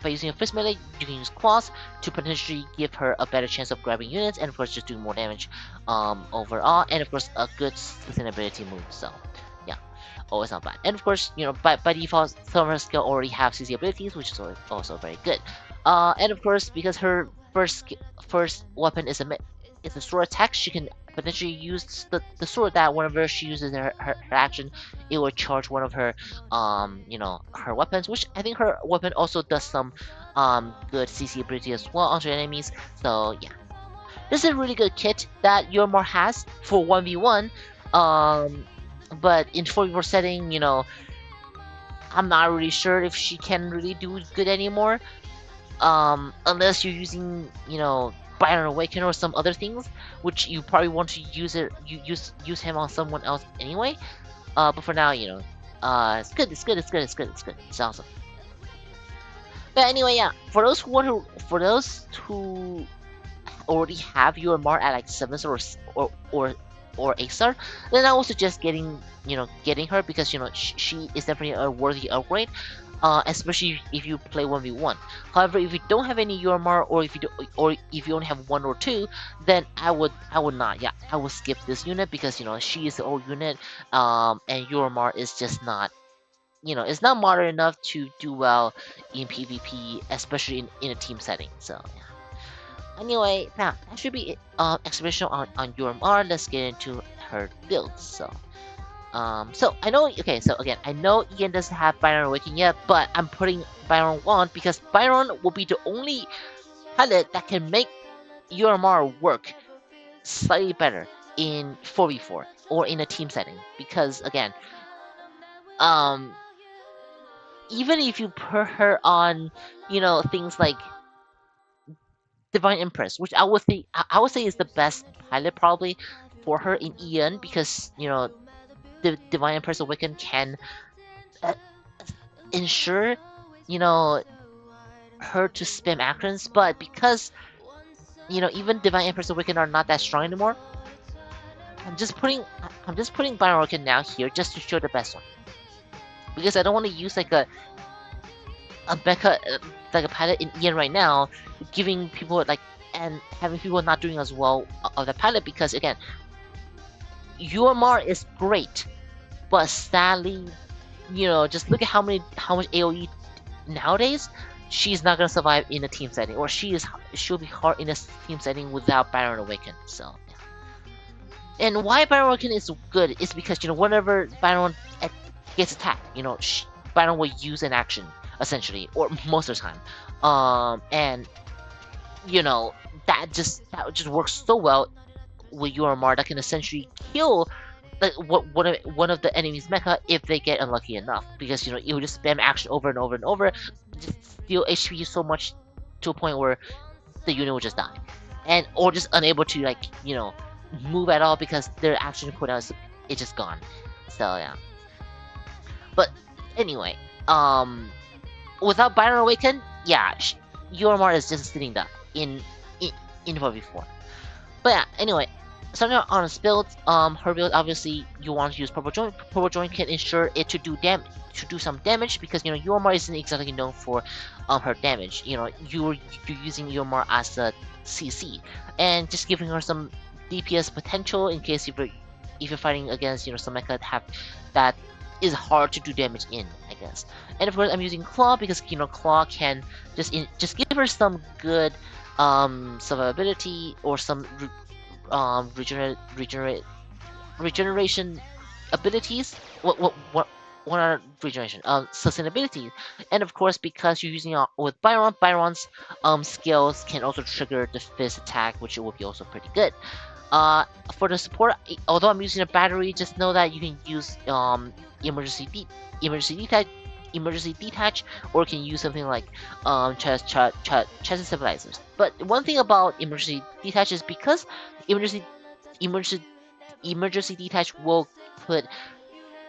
By using a fist melee, you can use claws to potentially give her a better chance of grabbing units, and of course just doing more damage overall, and of course a good sustainability move. So yeah, always not bad. And of course, by default, some of her skill already have CC abilities, which is also very good. And of course, because her first weapon is a sword attack, she can potentially use the sword that whenever she uses her action, it will charge one of her her weapons, which I think her weapon also does some good CC ability as well onto enemies. So yeah, this is a really good kit that Yormar has for 1v1. But in 4v4 setting, I'm not really sure if she can really do good anymore. Unless you're using, Byron Awaken or some other things, which you probably want to use him on someone else anyway. But for now, it's good, it's good, it's good, it's good, it's good, it's awesome. But anyway, yeah, for those who already have UMR at like 7 star or 8 star, then I would suggest getting her because she is definitely a worthy upgrade. Especially if you play 1v1. However, if you don't have any UMR or if you only have 1 or 2, then I would not. Yeah, I would skip this unit because she is the old unit, and UMR is just not. It's not modern enough to do well in PvP, especially in a team setting. So yeah. Anyway, now that should be explanation on UMR. Let's get into her builds. So I know. Okay, so again, I know Ian doesn't have Byron Awaken yet, but I'm putting Byron 1 because Byron will be the only pilot that can make UMR work slightly better in 4v4 or in a team setting. Because again, um, even if you put her on, things like Divine Empress, which I would say is the best pilot probably for her in Ian because the Divine Empress Awaken can uh, ensure, you know, her to spam actions, but because, even Divine Empress Awaken are not that strong anymore, I'm just putting Byron Awaken now here just to show the best one. Because I don't want to use like a Mecha, like a pilot in Ian right now, giving people and having people not doing as well of the pilot because again, UMR is great, but sadly, just look at how much AOE nowadays. She's not gonna survive in a team setting, or she'll be hard in a team setting without Byron Awaken. So, yeah. And why Byron Awaken is good is because whenever Byron gets attacked, Byron will use an action essentially, or most of the time, and that just works so well with UMR that can essentially kill one of the enemy's mecha if they get unlucky enough, because it will just spam action over and over and over, just steal HP so much to a point where the unit will just die, or just unable to move at all because their action cooldown is just gone. So yeah. But anyway, without Byron Awaken, yeah, UMR is just sitting there in 4v4. But yeah, anyway, starting on his build, her build obviously you want to use Purple Joint. Purple Joint can ensure it to do some damage because UMR isn't exactly known for her damage. You're using UMR as a CC and just giving her some DPS potential in case if you're fighting against some mecha that is hard to do damage in, I guess. And of course I'm using Claw because Claw can just give her some good survivability or some regeneration abilities. What are regeneration? Sustainability, and of course because you're using with Byron's skills can also trigger the fist attack, which will be also pretty good. Uh, for the support, although I'm using a battery, just know that you can use emergency de emergency detach, emergency detach, or you can use something like chest stabilizers. But one thing about emergency detach is because emergency emergency emergency detach will put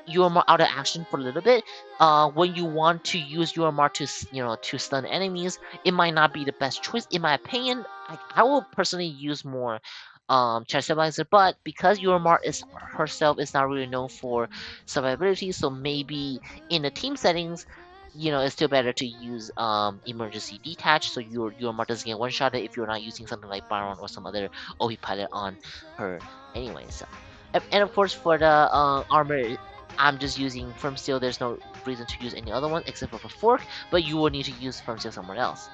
UMR out of action for a little bit. When you want to use UMR to to stun enemies, it might not be the best choice in my opinion. I will personally use more charge stabilizer, but because UMR is herself is not really known for survivability, so maybe in the team settings, it's still better to use emergency detach so your UMR doesn't get one shot if you're not using something like Baron or some other OP pilot on her anyway. So. And of course, for the armor, I'm just using firm steel. There's no reason to use any other one except for the fork, but you will need to use firm steel somewhere else.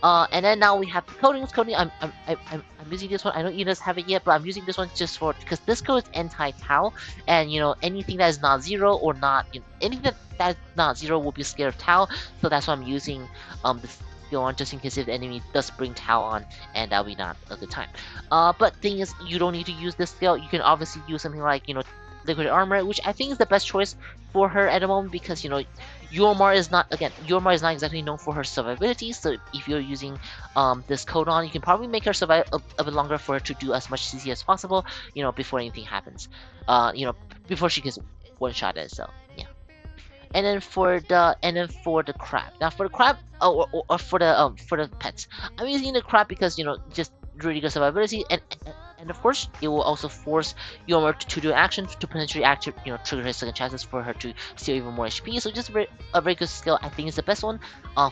And then now we have the coatings. Coating, I'm using this one. I know you guys have it yet, but I'm using this one just for because this code is anti-Tau, and anything that is not zero or not anything that's not zero will be scared of Tau. So that's why I'm using this skill on just in case if the enemy does bring Tau on, and that'll be not a good time. But thing is, you don't need to use this skill. You can obviously use something like liquid armor, which I think is the best choice for her at the moment because UMR is not UMR is not exactly known for her survivability. So if you're using this code on, you can probably make her survive a bit longer for her to do as much CC as possible. Before anything happens. Before she gets one shotted. So yeah. And then for the crab. Now for the crab, or for the pets, I'm using the crab because just really good survivability and of course it will also force Yomer to do action to potentially active trigger her second chances for her to steal even more HP. So just a very good skill. I think is the best one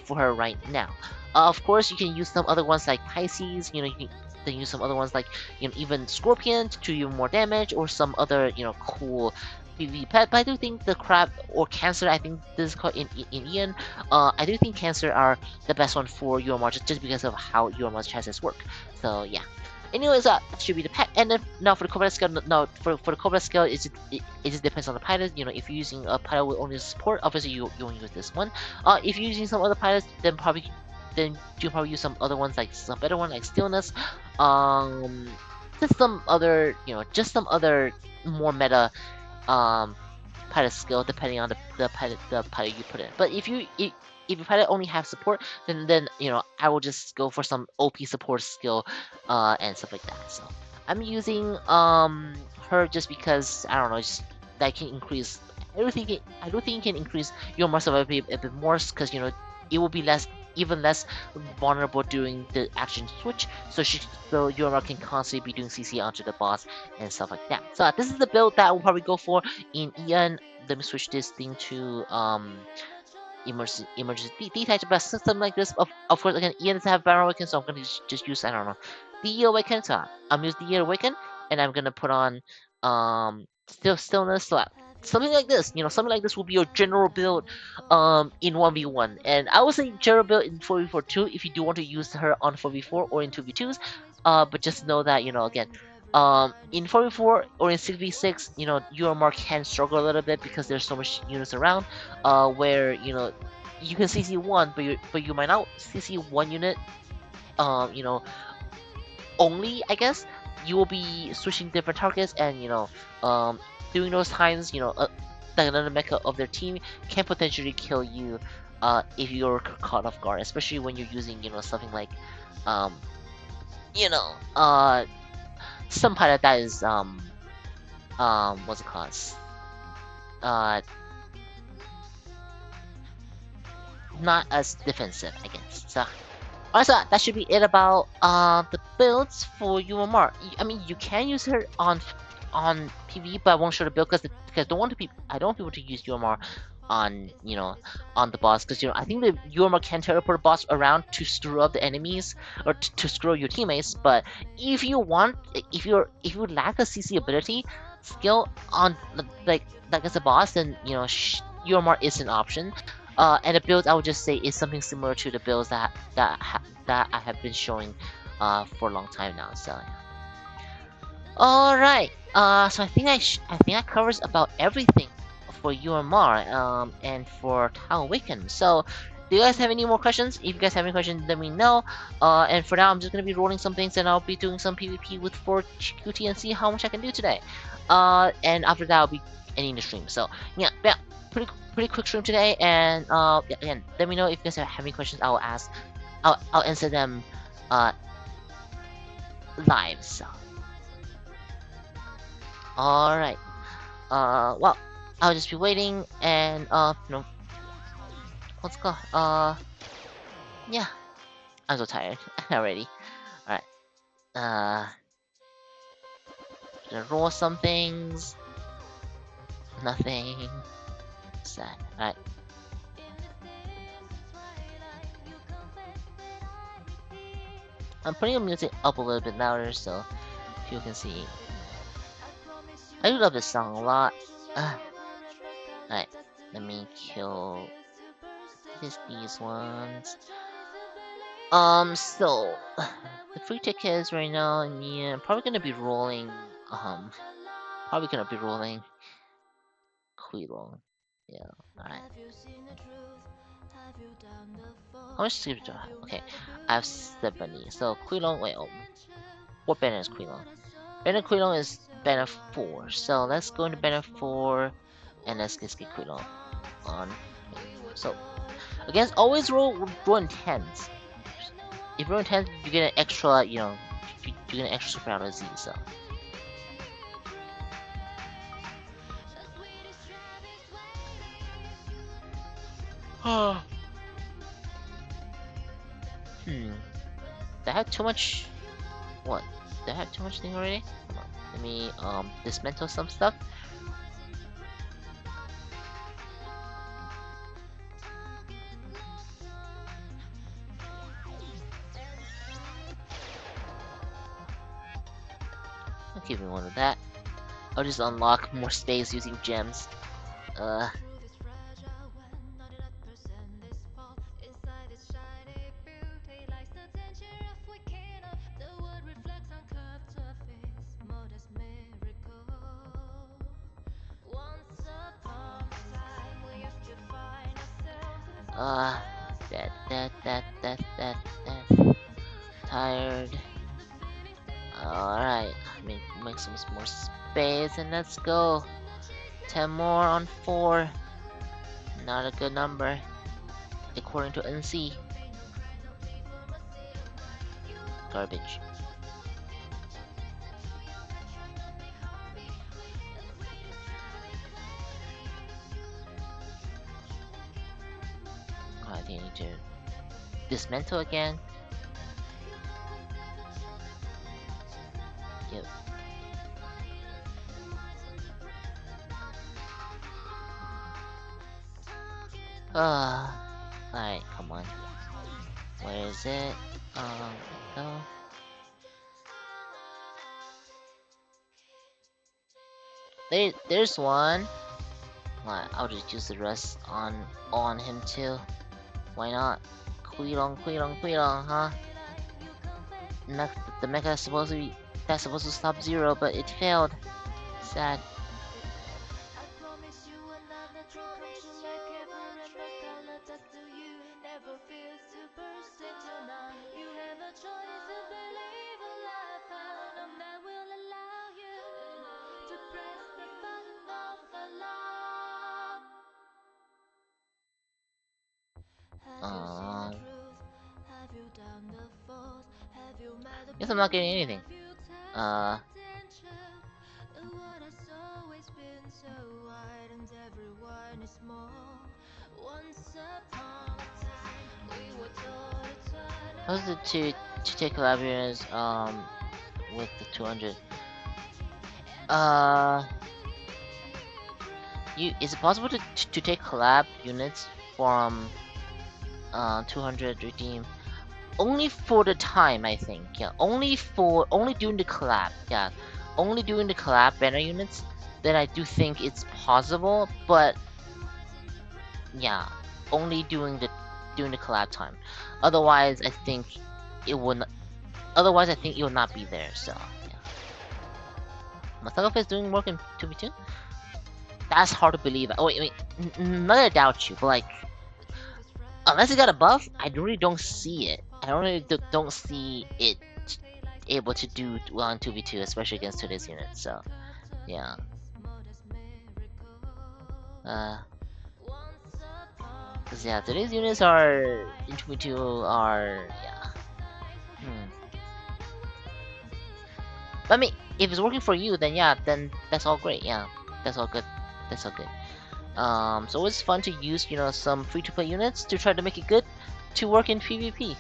for her right now. Of course you can use some other ones like Pisces. You can then use some other ones like even Scorpion to do even more damage or some other cool PvP pet, but I do think the crab or cancer, I think this is called in Ian. I do think cancer are the best one for UMR just because of how UMR's chances work. So yeah. Anyways, that should be the pet. And then now for the combat skill, no, for the combat skill, it just depends on the pilot. If you're using a pilot with only support, obviously you won't use this one. If you're using some other pilots, then you probably use some other ones like some better one like stillness. Um, just some other just some other more meta um pilot skill depending on the pilot you put in. But if your pilot only have support, then I will just go for some OP support skill and stuff like that. So I'm using her just because I don't know, just that can increase. I do think it can increase your more survivability a bit more because it will be even less vulnerable during the action switch, so Yuma can constantly be doing CC onto the boss and stuff like that. So this is the build that I will probably go for in Ian. Let me switch this thing to emergency detach, but something like this. Of course, again, Ian doesn't have Baron Awaken, so I'm gonna just use I don't know the Awaken. So I'm using the Awaken, and I'm gonna put on stillness. So something like this, something like this will be your general build in 1v1, and I would say general build in 4v4 too if you do want to use her on 4v4 or in 2v2s. But just know that again. In 4v4 or in 6v6, UMR can struggle a little bit because there's so much units around. Where you can CC one, but you might not CC one unit. You know, only I guess you will be switching different targets, and during those times, like another mecha of their team can potentially kill you, if you're caught off guard, especially when you're using something like, um, you know, uh, some pilot that is what's it called? Uh, not as defensive, I guess. So also, that should be it about the builds for UMR. I mean, you can use her on PvE, but I won't show the build because I don't want people to use UMR on on the boss because I think the UMR can teleport the boss around to screw up the enemies or to screw your teammates. But if you want, if you lack a CC ability skill on like as a boss, then UMR is an option. And the build I would just say is something similar to the builds that I have been showing for a long time now. So all right. So I think that covers about everything for UMR and for Awaken. So Do you guys have any more questions? If you guys have any questions, let me know. And for now, I'm just gonna be rolling some things, and I'll be doing some PvP with 4QT and see how much I can do today. And after that, I'll be ending the stream. So yeah, pretty quick stream today. And yeah, again, let me know if you guys have any questions. I will ask. I'll answer them live. So all right. Well, I'll just be waiting, and no, let's go. Yeah, I'm so tired already. All right. Gonna roll some things. Nothing. Sad. Alright. I'm putting the music up a little bit louder so people can see. I do love this song a lot. Alright. Let me kill these ones. So the free tickets right now, yeah, I'm probably gonna be rolling probably gonna be rolling Quilong. Yeah, alright. How much sleep do I have? Okay, I have 70. So Quilong, wait, what banner is Quilong? Banner Quilong is banner 4. So let's go into banner 4 and let's just get Quilong on. So against always roll in 10s. If you roll in 10s, you get an extra, you get an extra super out of Z. So. Did I have too much? What? Did I have too much thing already? Hold on. Let me dismantle some stuff. I'll give me one of that. I'll just unlock more space using gems. That. Tired. Alright, make some more space and let's go. 10 more on 4. Not a good number, according to NC. Garbage. Oh, I think I need to dismantle again. Yep. Alright, come on. Where is it? Go. There's one. Alright, I'll just use the rest on him too. Why not? Quilong, huh? The mecha is supposed to stop Zero, but it failed. Sad. Guess I'm not getting anything. How's it to take collaborators with the 200? Is it possible to take collab units from 200 redeem? Only for the time, I think. Yeah, only during the collab. Yeah, only during the collab banner units. Then I do think it's possible, but yeah, only during the collab time. Otherwise, I think it will not. Otherwise, I think it will not be there. So yeah. My Saga is doing work in 2v2. That's hard to believe. Oh wait, not that I doubt you, but like, Unless it got a buff, I really don't see it. I really don't see it able to do well in 2v2, especially against today's units. So, yeah. Cause yeah, today's units are in 2v2 are yeah. But I mean, if it's working for you, then yeah, then that's all great. Yeah, that's all good. That's all good. So it's fun to use, some free-to-play units to try to make it good to work in PvP.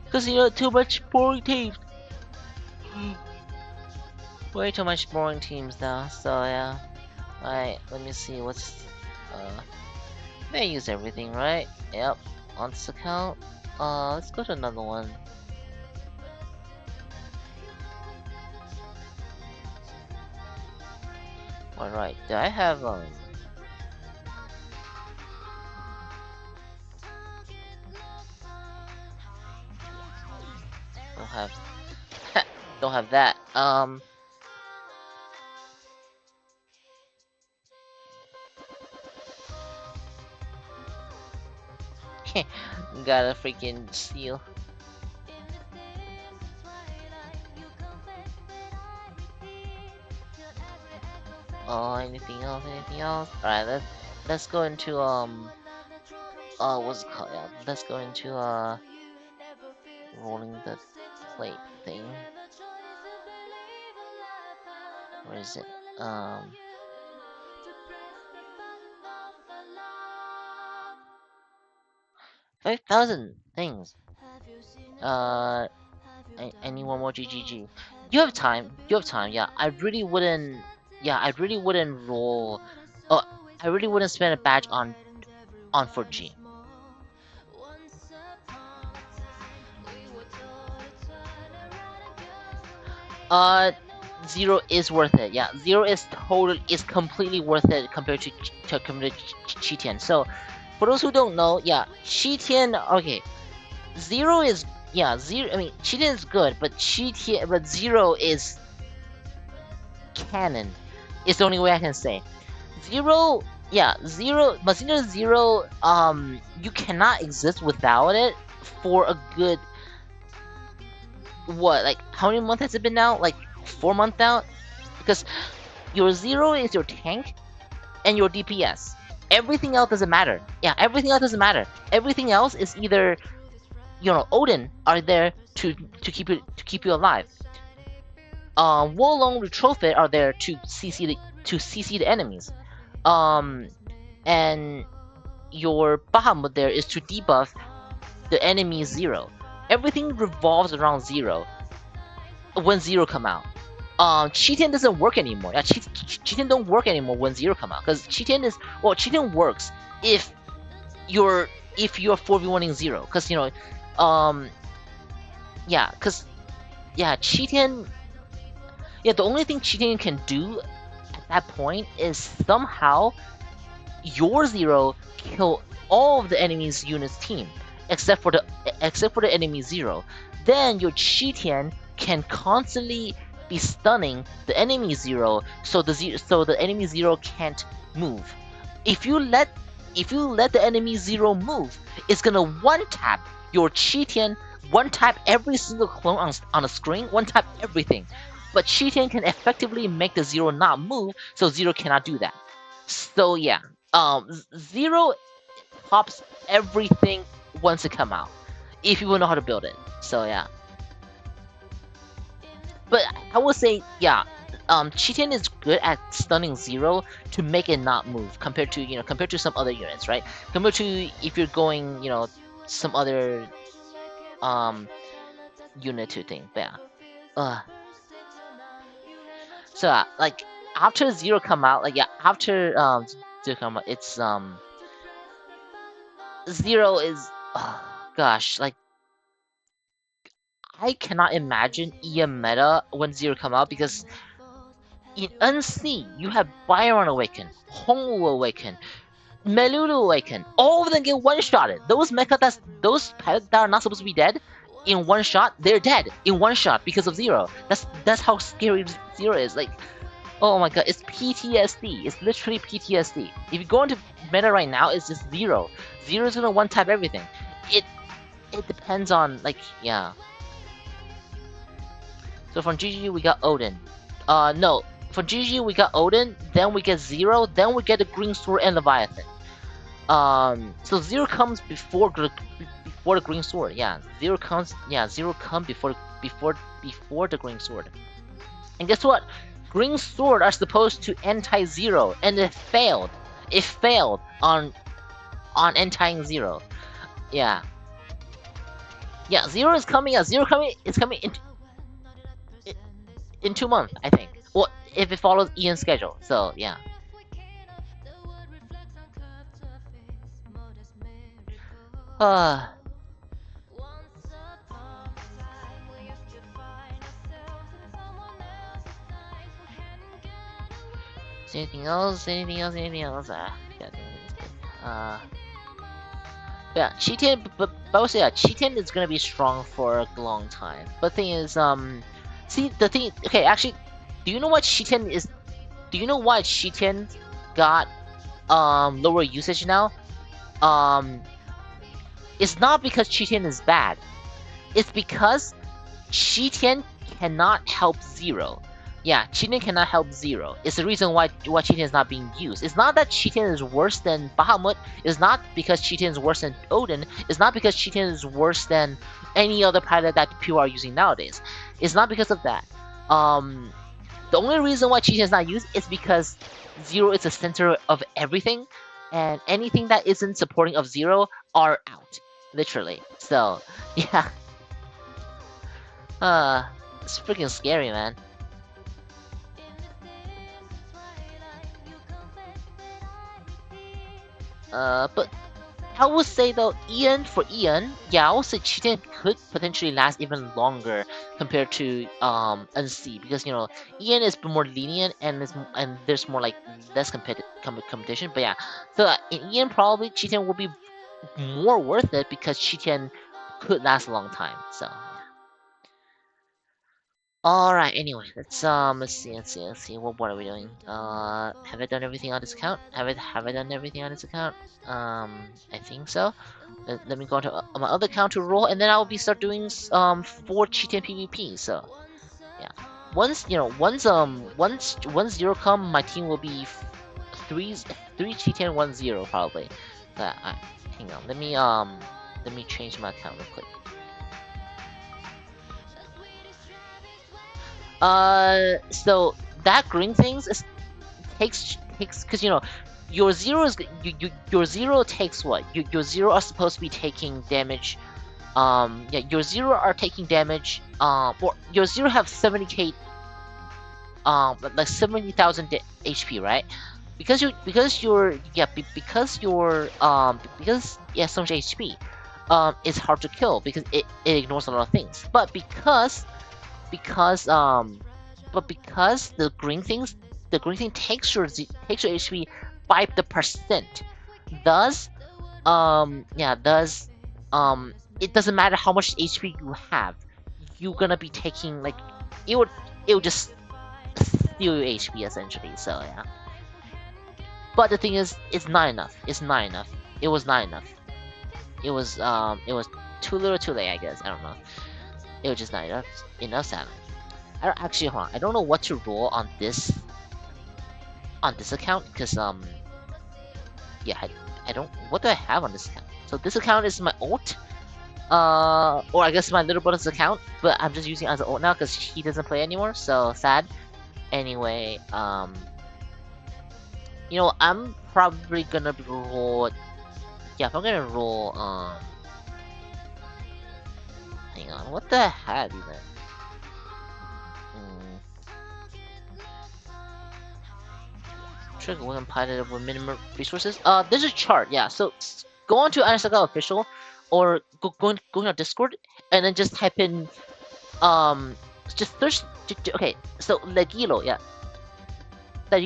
Cause too much boring teams. Way too much boring teams now. So yeah. Alright, let me see what's I use everything, right? Yep. On this account. Let's go to another one. Alright, do I have don't have don't have that. Got a freaking seal. Oh, anything else? Anything else? Alright, let's go into what's it called? Yeah, let's go into rolling the plate thing. Where is it? 5,000 things. I need one more GGG. You have time. You have time. Yeah, I really wouldn't. Yeah, I really wouldn't roll. Oh, I really wouldn't spend a badge on 4G. Zero is worth it. Yeah, zero is completely worth it compared to Qitian. So, for those who don't know, yeah, Qitian. Okay, zero is zero. I mean, Qitian is good, but zero is canon. It's the only way I can say. Zero, zero. Mazina zero. You cannot exist without it for a good. What, like, how many months has it been now? Like 4 months out? Because your zero is your tank and your DPS. Everything else doesn't matter. Yeah, everything else doesn't matter. Everything else is either, Odin are there to keep you alive. Wolong retrofit are there to CC the enemies. And your Bahamut there is to debuff the enemy zero. Everything revolves around zero when zero come out. Qitian doesn't work anymore. Yeah, Qitian don't work anymore when zero come out, because Qitian works if you're 4v1ing zero, because Qitian, the only thing Qitian can do at that point is somehow your zero kill all of the enemy's units team except for the enemy zero. Then your Qitian can constantly be stunning the enemy zero, so the enemy zero can't move. If you let the enemy zero move, it's gonna one tap your Qitian, one tap every single clone on the screen, one tap everything. But Qitian can effectively make the zero not move, so zero cannot do that. So yeah, zero pops everything once it come out, if you will know how to build it. So yeah. But I would say, Qitian is good at stunning zero to make it not move compared to some other units, right? Compared to if you're going, some other unit to thing. But yeah. So like after zero come out, after zero come out, it's zero is gosh, like I cannot imagine EM meta when zero come out, because in NC you have Byron Awaken, Hongwu Awaken, Melulu Awaken, all of them get one-shotted. Those mecha that are not supposed to be dead, in one shot, they're dead in one shot because of zero. That's how scary zero is. Like, Oh my god, it's PTSD. It's literally PTSD. If you go into meta right now, it's just zero. Zero is gonna one tap everything. It it depends on like yeah. So from GG we got Odin. No. For GG we got Odin, then we get Zero, then we get the Green Sword and Leviathan. So Zero comes before the Green Sword. Yeah, Zero comes. Yeah, Zero comes before the Green Sword. And guess what? Green Sword are supposed to anti-Zero, and it failed. It failed on anti Zero. Yeah. Yeah, Zero is coming. Yeah, Zero coming. It's coming in 2 months, I think. Well, if it follows Ian's schedule. So yeah. Uh, is anything else? Anything else? Anything else? God damn it, it's good. Yeah, Cheaten, but I would say yeah, Cheaten is gonna be strong for a long time. But thing is, see the thing. Okay, actually, do you know what Cheaten is? Do you know why Cheaten got lower usage now? Um, it's not because Cheaten is bad. It's because Cheaten cannot help Zero. Yeah, Cheaten cannot help Zero. It's the reason why Cheaten is not being used. It's not that Cheaten is worse than Bahamut. It's not because Cheaten is worse than Odin. It's not because Cheaten is worse than any other pilot that people are using nowadays. It's not because of that. The only reason why Cheaten is not used is because Zero is the center of everything, and anything that isn't supporting of Zero are out, literally. So, yeah. It's freaking scary, man. But I would say though, for Ian, yeah, I would say Cheaten could potentially last even longer compared to NC because Ian is more lenient and there's more like less competition. But yeah, so in Ian probably Cheaten will be more worth it because Cheaten could last a long time. So. Alright, anyway, let's see, what are we doing? Have I done everything on this account? Have I done everything on this account? I think so. Let me go to my other account to roll, and then I'll be start doing 4 cheating PvP, so, yeah. Once Zero come, my team will be 3 cheating, 1 0, probably. Hang on, let me change my account real quick. So that green things takes because your zero is your zero takes what your zero are supposed to be taking damage. Yeah, your zero are taking damage. Or your zero have 70k. Like 70,000 HP, right? Because so much HP. It's hard to kill because it ignores a lot of things. But because the green thing takes your HP by the percent. Thus, it doesn't matter how much HP you have, you're gonna be taking like it would just steal your HP essentially. So yeah. But the thing is, it's not enough. It's not enough. It was not enough. It was too little, too late. I guess I don't know. It was just not enough salmon. I don't actually hold on. I don't know what to roll on this account because yeah, I don't. What do I have on this account? So this account is my ult, or I guess my little brother's account, but I'm just using it as an ult now because he doesn't play anymore. So sad. Anyway, I'm probably gonna roll. Yeah, if I'm gonna roll, hang on, what the heck even? Trigger one pilot with minimum resources. There's a chart, yeah. So go on to Saga official, or go on Discord, and then just type in, just search. Okay, so Legilo, yeah. Do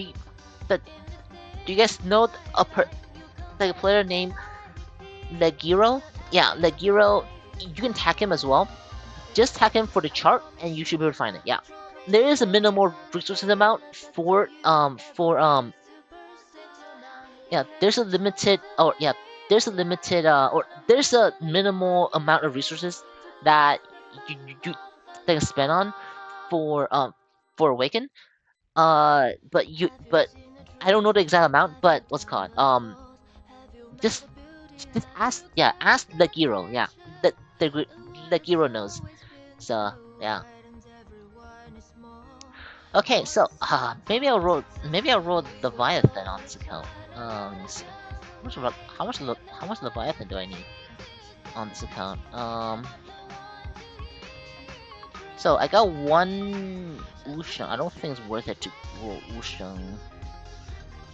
you guys know a player named Legiro? Yeah, Legiro. You can tag him as well. Just tag him for the chart, and you should be able to find it. Yeah. there is a minimal resources amount yeah, there's a limited, or yeah, there's a limited, or there's a minimal amount of resources that you can spend on for Awaken. But I don't know the exact amount, but what's it called? Just just ask the Giro, yeah, the Giro knows. So yeah. Okay, so maybe I'll roll Leviathan on this account. Let me see. How much Leviathan do I need on this account? So I got one Ushang. I don't think it's worth it to roll Ushang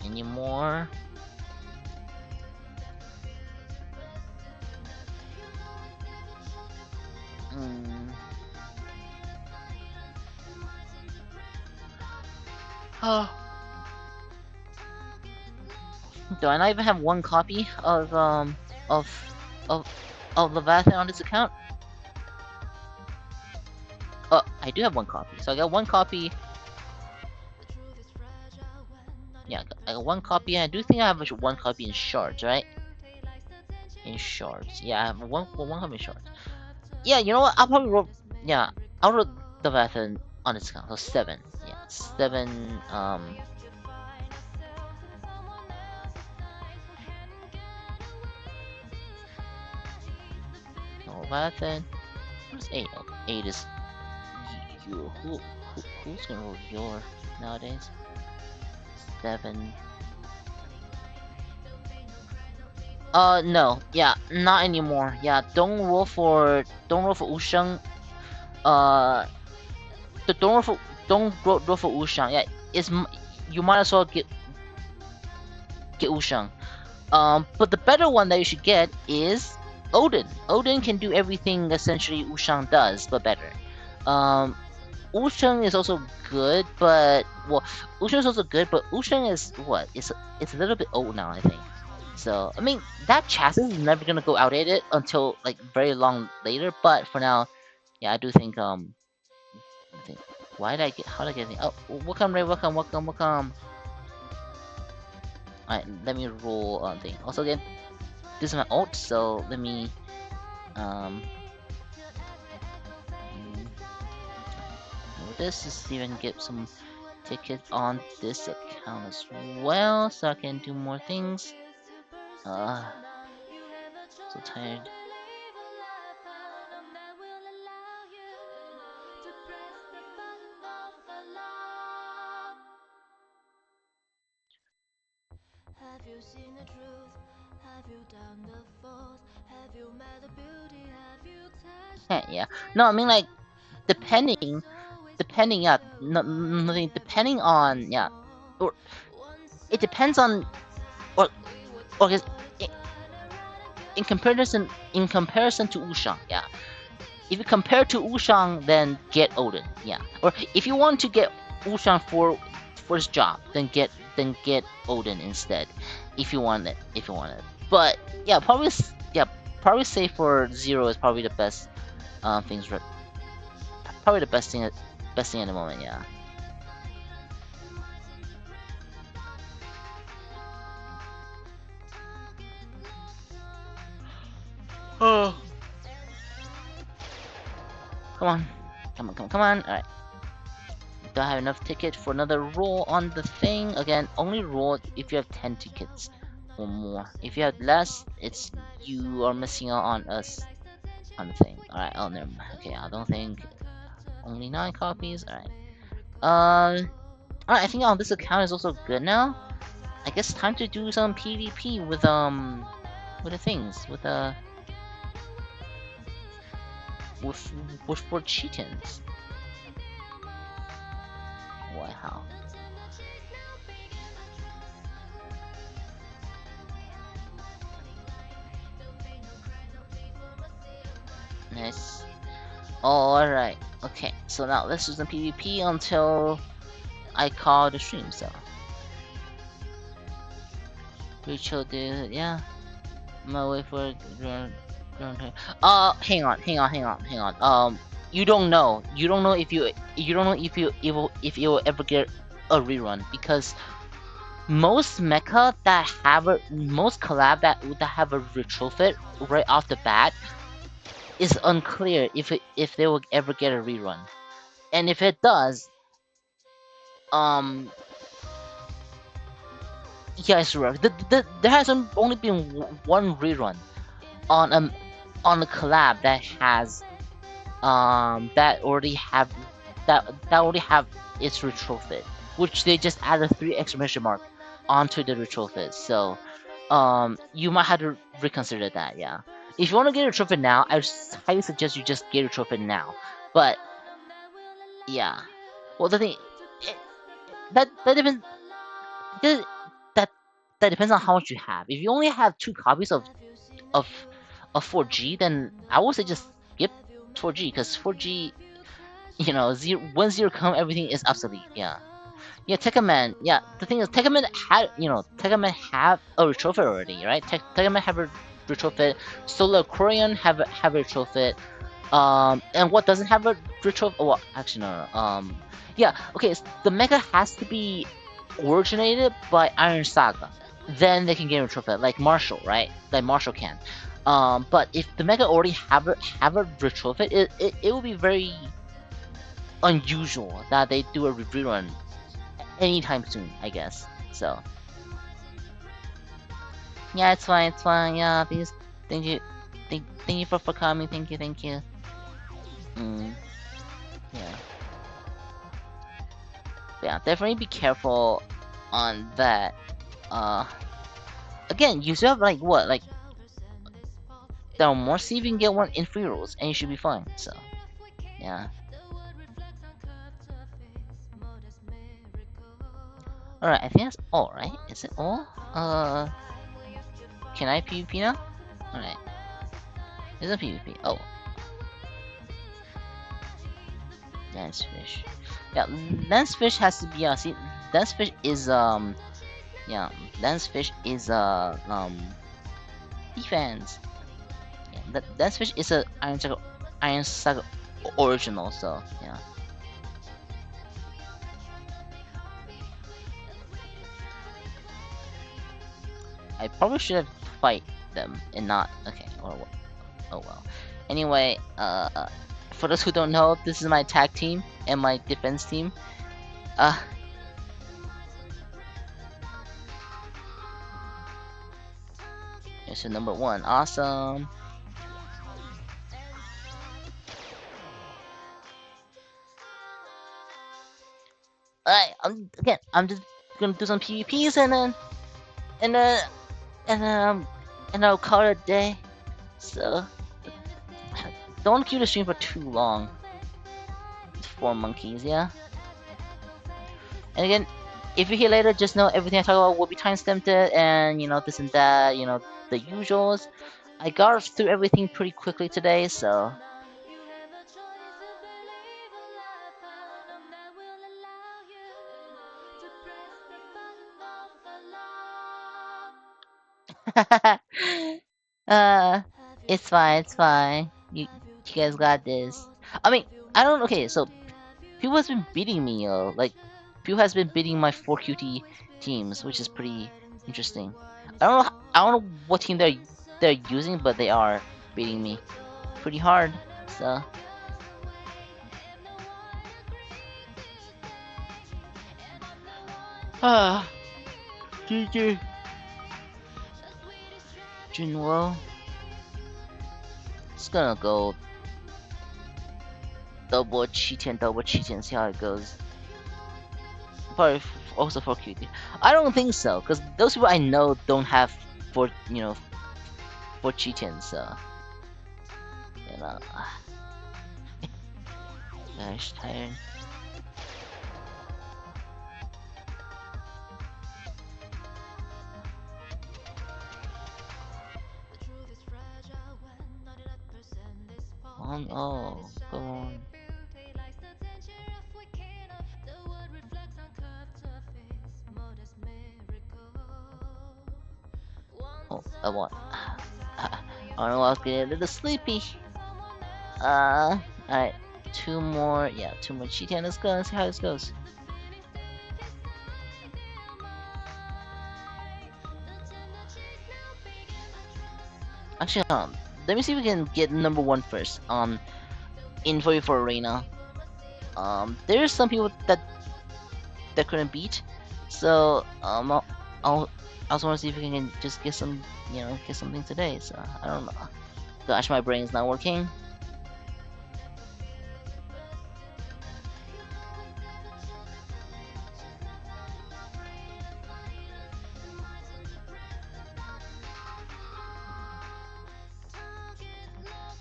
anymore. Hmm. Oh. Do I not even have one copy of of of Leviathan on this account? Oh, I do have one copy. So I got one copy. Yeah, I got one copy. And I do think I have one copy in shards, right? In shards. Yeah, I have one copy in shards. Yeah, you know what? I'll probably roll. Yeah, I'll roll Leviathan on this account. So 7. Yeah, 7. Leviathan. What's 8? Oh, 8 is you. Who's gonna roll your nowadays? 7. No. Yeah, not anymore. Yeah, don't roll for Usheng. Uh, don't roll for Usheng. Yeah, you might as well get Usheng. But the better one that you should get is Odin. Odin can do everything essentially Usheng does, but better. Usheng is also good, but well, Usheng is also good, but Usheng is what? It's a little bit old now, I think. So I mean, that chassis is never gonna go outdated until like very long later. But for now, yeah, I do think I think, why did I get? How did I get? Oh, welcome, Ray. Welcome. Alright, let me roll on thing. Also, again, this is my ult, so let me um do this to see if I can get some tickets on this account as well, so I can do more things. So tired. Have you seen the truth? Have you done the false? Have you met the beauty? Have you touched yeah. No, I mean like depending, yeah, nothing depending on yeah, or it depends on or in comparison to Ushang, yeah. If you compare to Ushang, then get Odin, yeah. Or if you want to get Ushang for his job, then get Odin instead. If you want it, But yeah, probably say for 0 is probably the best things. Probably the best thing at the moment, yeah. Oh. Come on. Alright. Do I have enough tickets for another roll on the thing? Again, only roll if you have 10 tickets or more. If you have less, you are missing out on us on the thing. Alright, oh never mind. Okay, I don't think only 9 copies. Alright. Alright, I think this account is also good now. I guess time to do some PvP with the things. With 4 Cheetans. Wow. Nice. Alright. Okay, so now let's do some PvP until I call the stream, so. Pretty chill, dude, yeah. I'm gonna wait for hang on. you don't know. You don't know if you don't know if you will ever get a rerun because most mecha that have a most collab that have a retrofit right off the bat is unclear if they will ever get a rerun. And if it does, um, yes, right. There has only been one rerun on on a collab that has that already have that already have its retrofit, which they just added 3 exclamation mark onto the retrofit. So you might have to reconsider that. Yeah, if you want to get a retrofit now, I highly suggest you just get a retrofit now. But yeah, well the thing it, that depends that that that depends on how much you have. If you only have 2 copies of of 4G, then I would say just skip 4G because 4G, you know, when zero come, everything is obsolete. Yeah, yeah. Tekkaman. Yeah, the thing is, Tekkaman had, Tekkaman have a retrofit already, right? Tekkaman have a retrofit. Solar Korean have a retrofit. And what doesn't have a retrofit? Oh, well, actually, no. Yeah. Okay. The Mecha has to be originated by Iron Saga. Then they can get a retrofit, like Marshall, right? Like Marshall can. But if the Mega already have a retrofit, it will be very unusual that they do a rerun anytime soon, I guess. So yeah, it's fine, it's fine. Yeah, please, thank you, thank you for coming. Thank you, thank you. Mm, yeah, yeah, definitely be careful on that. Uh, Again, you still have like what, like there are more, see if you can get one in free rolls, and you should be fine. So yeah. Alright, I think that's all, right? Is it all? Can I PvP now? Alright, there's a PvP. Oh, lance fish. Yeah, lance fish has to be see, lance fish is yeah, lance fish is defense. Yeah, lance fish is a Iron Saga original. So yeah, I probably should have fight them and not. Okay, oh well. Anyway, for those who don't know, this is my tag team and my defense team. Uh, mission number 1, awesome. Alright, I'm just gonna do some PvPs and then and and I'll call it a day. So don't keep the stream for too long. It's 4 monkeys, yeah. And again, if you're here later, just know everything I talk about will be timestamped and this and that, the usuals. I got through everything pretty quickly today, so uh, it's fine, it's fine. You guys got this. I mean, I don't. Okay, so people has been beating me, like people has been beating my 4QT teams, which is pretty interesting. I don't know what team they're using, but they are beating me pretty hard. So ah, GG. Junwo. Just gonna go double cheat and see how it goes. Probably also for QT. I don't think so, because those people I know don't have for for cheating, so you know. Gosh, tired. On, oh, go on. Oh, I want. I don't know, I was getting a little sleepy. Alright. Two more, yeah, two more cheetah. Let's go. Let's see how this goes. Actually, let me see if we can get number one first. In 44 Arena. There's some people that couldn't beat. So I'll I also want to see if we can just get some, get something today. So I don't know. Gosh, my brain is not working.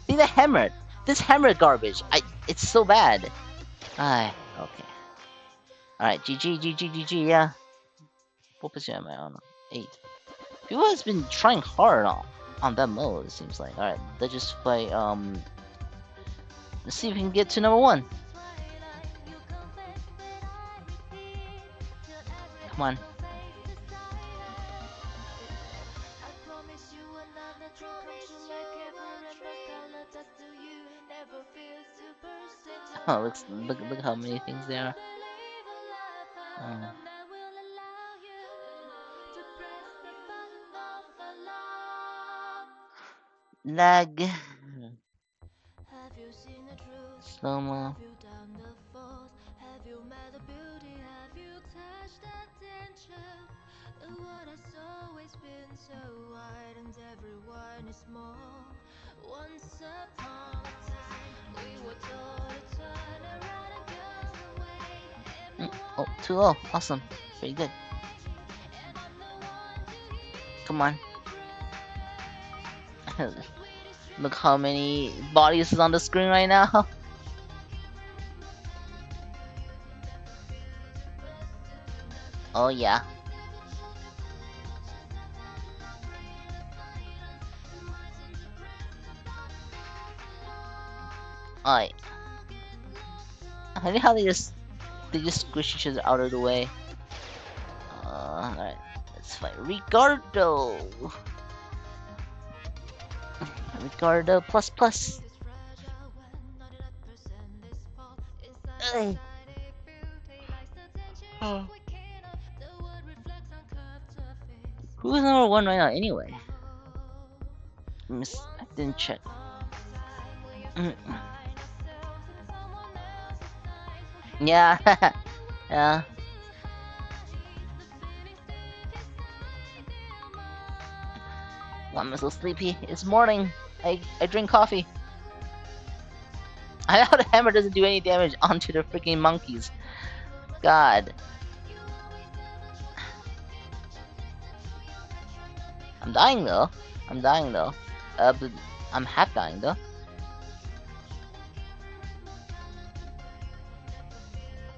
See the hammer. This hammer garbage. It's so bad. Okay. All right. GG, GG, GG. Yeah. What position am I on? 8. People has been trying hard on that mode. It seems like. All right. Let's just play. Let's see if we can get to number 1. Come on. Oh, look how many things there are. Lag. Slow mo. Oh, 2-0. Awesome. Pretty good. Come on. Look how many bodies is on the screen right now. Oh yeah. Alright. I like how they just squish each other out of the way. Alright. Let's fight Ricardo. Ricardo plus plus. Ugh. Oh. Who's number 1 right now anyway? I didn't check. Yeah. Yeah. Why am I so sleepy? It's morning. I drink coffee. I know the hammer doesn't do any damage onto the freaking monkeys. God. I'm dying though. But I'm half dying though.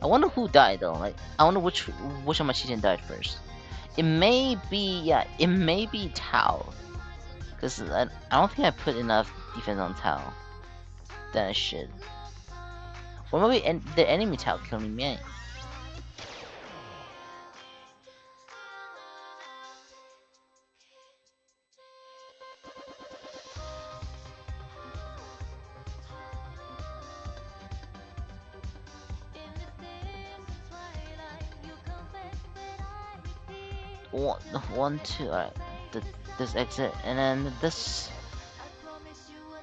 I wonder who died though. Like, I wonder which of my Cheetan died first. It may be Tao. Cause I don't think I put enough defense on Tao. Than I should. Or maybe the enemy Tao killing me. One, two. Alright, this exit, and then this.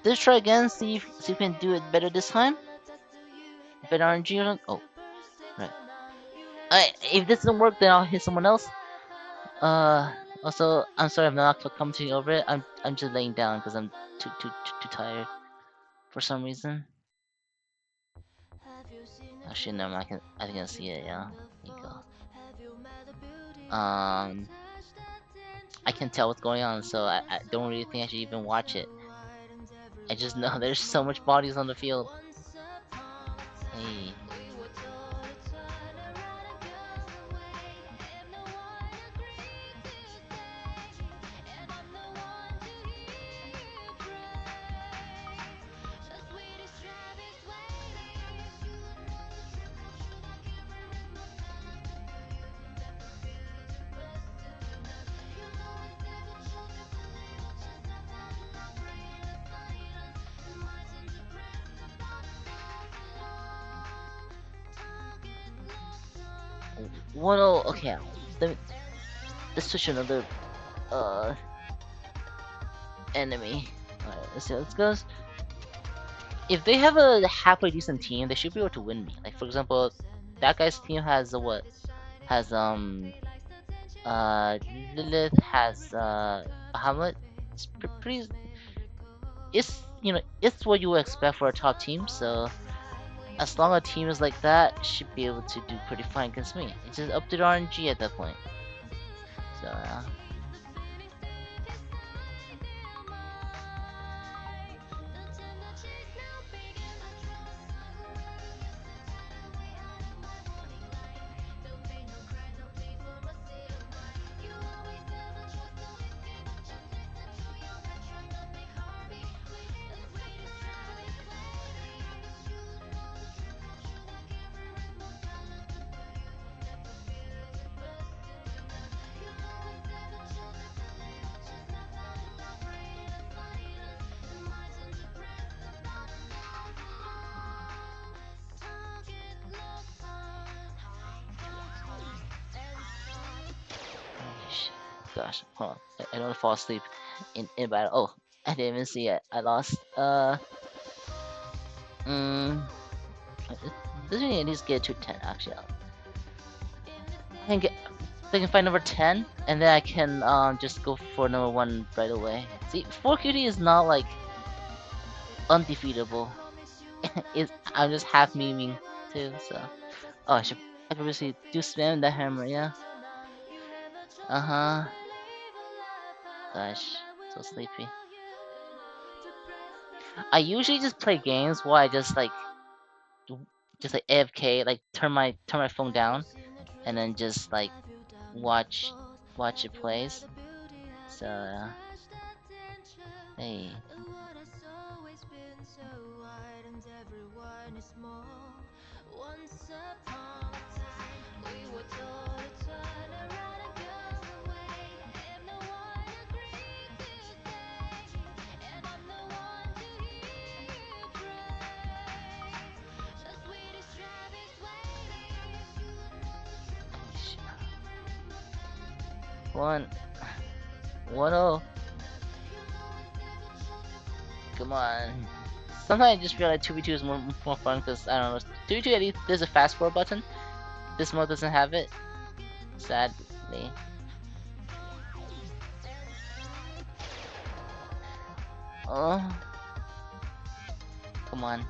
Let's try again. See if we can do it better this time. Better RNG or oh, right. Alright, if this doesn't work, then I'll hit someone else. Also, I'm sorry I'm not commenting over it. I'm just laying down because I'm too tired for some reason. Actually, no, I can see it. Yeah, there you go. I can tell what's going on, so I don't really think I should even watch it. I just know there's so much bodies on the field. Hey. What? Oh, okay. Let me, let's switch to another uh enemy. Alright, let's see how this goes. If they have a halfway decent team, they should be able to win me. Like for example, that guy's team has a what? Has Lilith, has Bahamut. It's pretty. It's it's what you would expect for a top team. So as long as a team is like that, should be able to do pretty fine against me. It's just up to the RNG at that point. So gosh, hold on. I don't fall asleep in battle. Oh, I didn't even see it. I lost. Mm, doesn't at least get to 10 actually. I can get. I can find number 10, and then I can just go for number 1 right away. See, 4QT is not like undefeatable. I'm just half memeing too, so. Oh, I should obviously do spam the hammer, yeah. Uh huh. Gosh, so sleepy. I usually just play games while I just like AFK, like turn my phone down, and then just like watch watch it plays. So hey, one, one oh, come on. Sometimes I just feel like 2v2 is more fun because I don't know. 2v2 at least there's a fast forward button. This mode doesn't have it. Sadly. Oh, come on.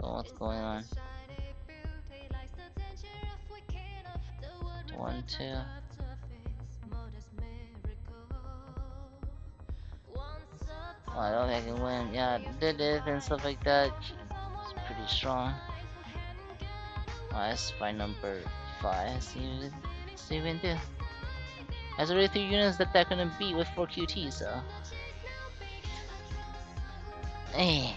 Oh, what's going on? 1, 2. Oh, I don't think I can win. Yeah, Lilith and stuff like that. It's pretty strong. Oh, let's find number 5. See what we can do. There's already 3 units that couldn't beat with 4 QT, so. Hey.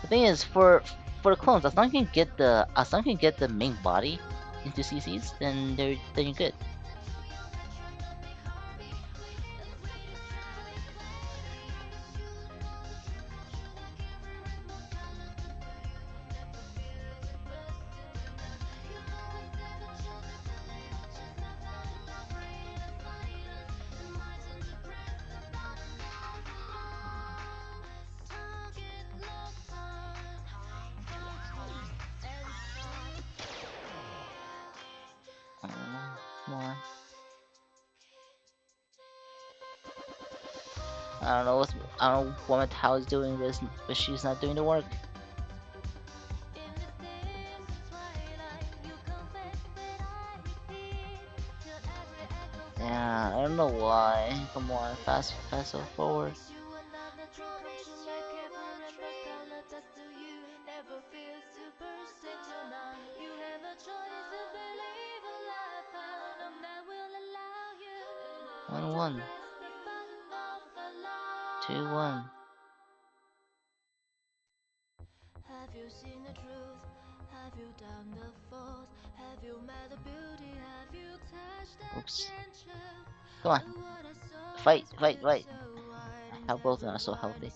The thing is, for the clones, as long as you can get the main body into CCs, then you're good. Come on. I don't know what my Tao is doing this, but she's not doing the work. Yeah, I don't know why. Come on, fast forward. One, 2-1. Oops. Come on. Fight. How both of them are so healthy.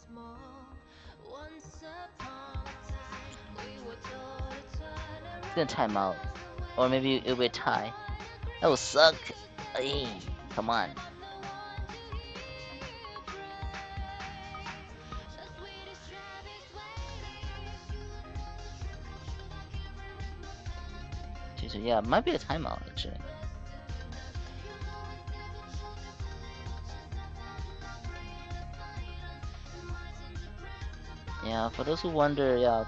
gonna time out. Or maybe it'll be a tie. That will suck. Ay, come on. So yeah, it might be a timeout actually. Yeah, for those who wonder, yeah,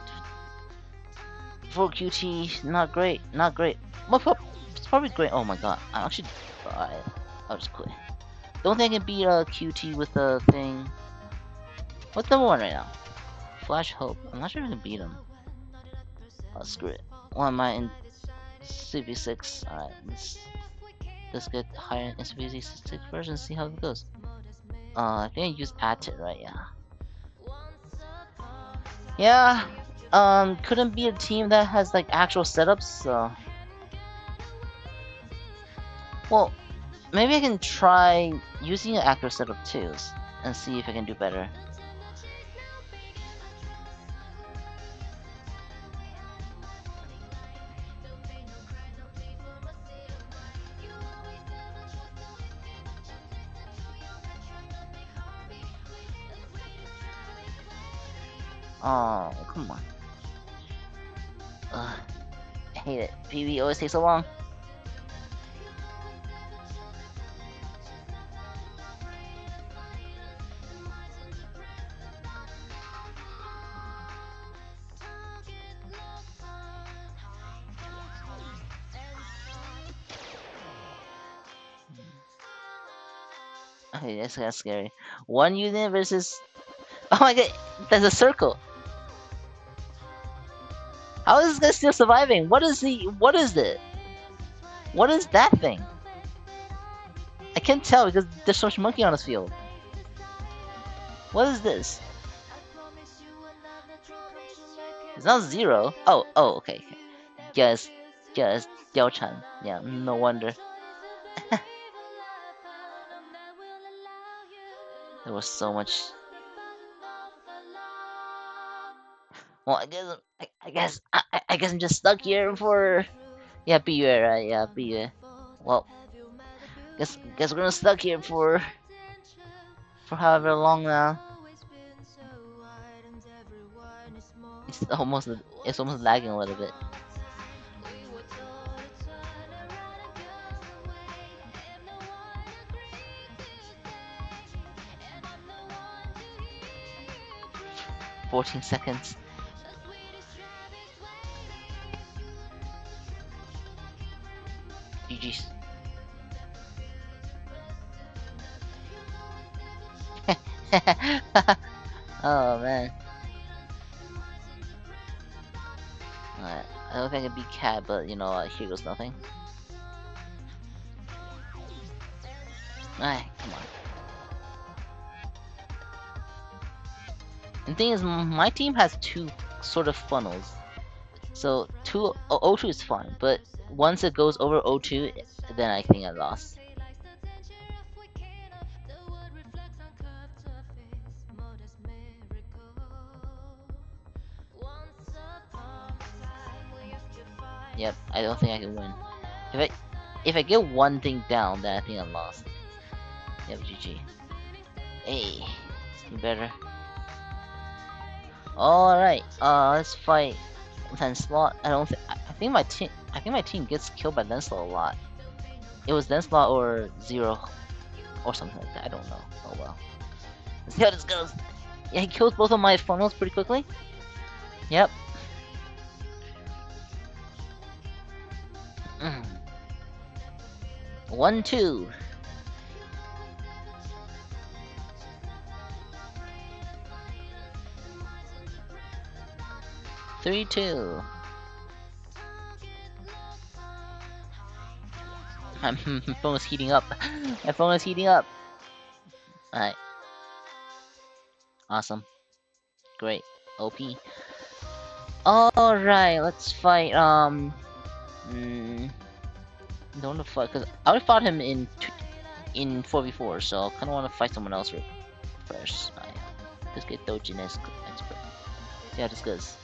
for QT, not great, not great. It's probably great. Oh my god, I'm actually, I'll just quit. Don't think I can beat QT with the thing. What's number one right now? Flash Hope. I'm not sure if I can beat him. Oh, screw it. Why am I in CV6? Alright, let's get higher in CV6 first and see how it goes. I think I use Atted, right? Yeah. Yeah. Couldn't be a team that has like actual setups, so. Well, maybe I can try using an actor setup too, and see if I can do better. Oh, come on. Ugh, I hate it. PvP always takes so long. Okay, that's kind of scary. One unit versus. Oh my god, there's a circle. How is this guy still surviving? What is he? What is it? What is that thing? I can't tell because there's so much monkey on his field. What is this? It's not zero. Oh, okay. Yes, yes, Diao Chan. Yeah, no wonder. There was so much. Well, I guess I'm just stuck here for. Yeah, PUA, right? Yeah, PUA. Well, guess we're gonna stuck here for however long now. It's almost lagging a little bit. "14 seconds." GG's. Oh man. Alright, I don't think I can beat Cat, but you know, here goes nothing. Alright, come on. And the thing is, my team has two sort of funnels. So O2 is fine, but once it goes over O2, then I think I lost. Yep, I don't think I can win. If I get one thing down, then I think I lost. Yep, GG. Hey, it's better. All right, let's fight Lancelot. I think my team gets killed by Lancelot a lot. It was Lancelot or Zero or something like that. I don't know. Oh well. Let's see how this goes. Yeah, he kills both of my funnels pretty quickly. Yep. 1-2. Three, 2. My phone is heating up. My phone is heating up. Alright. Awesome. Great. OP. Alright, let's fight, don't want to fight, because I already fought him in 4v4, so I kind of want to fight someone else first. Let's get Dojin as expert. See how this goes.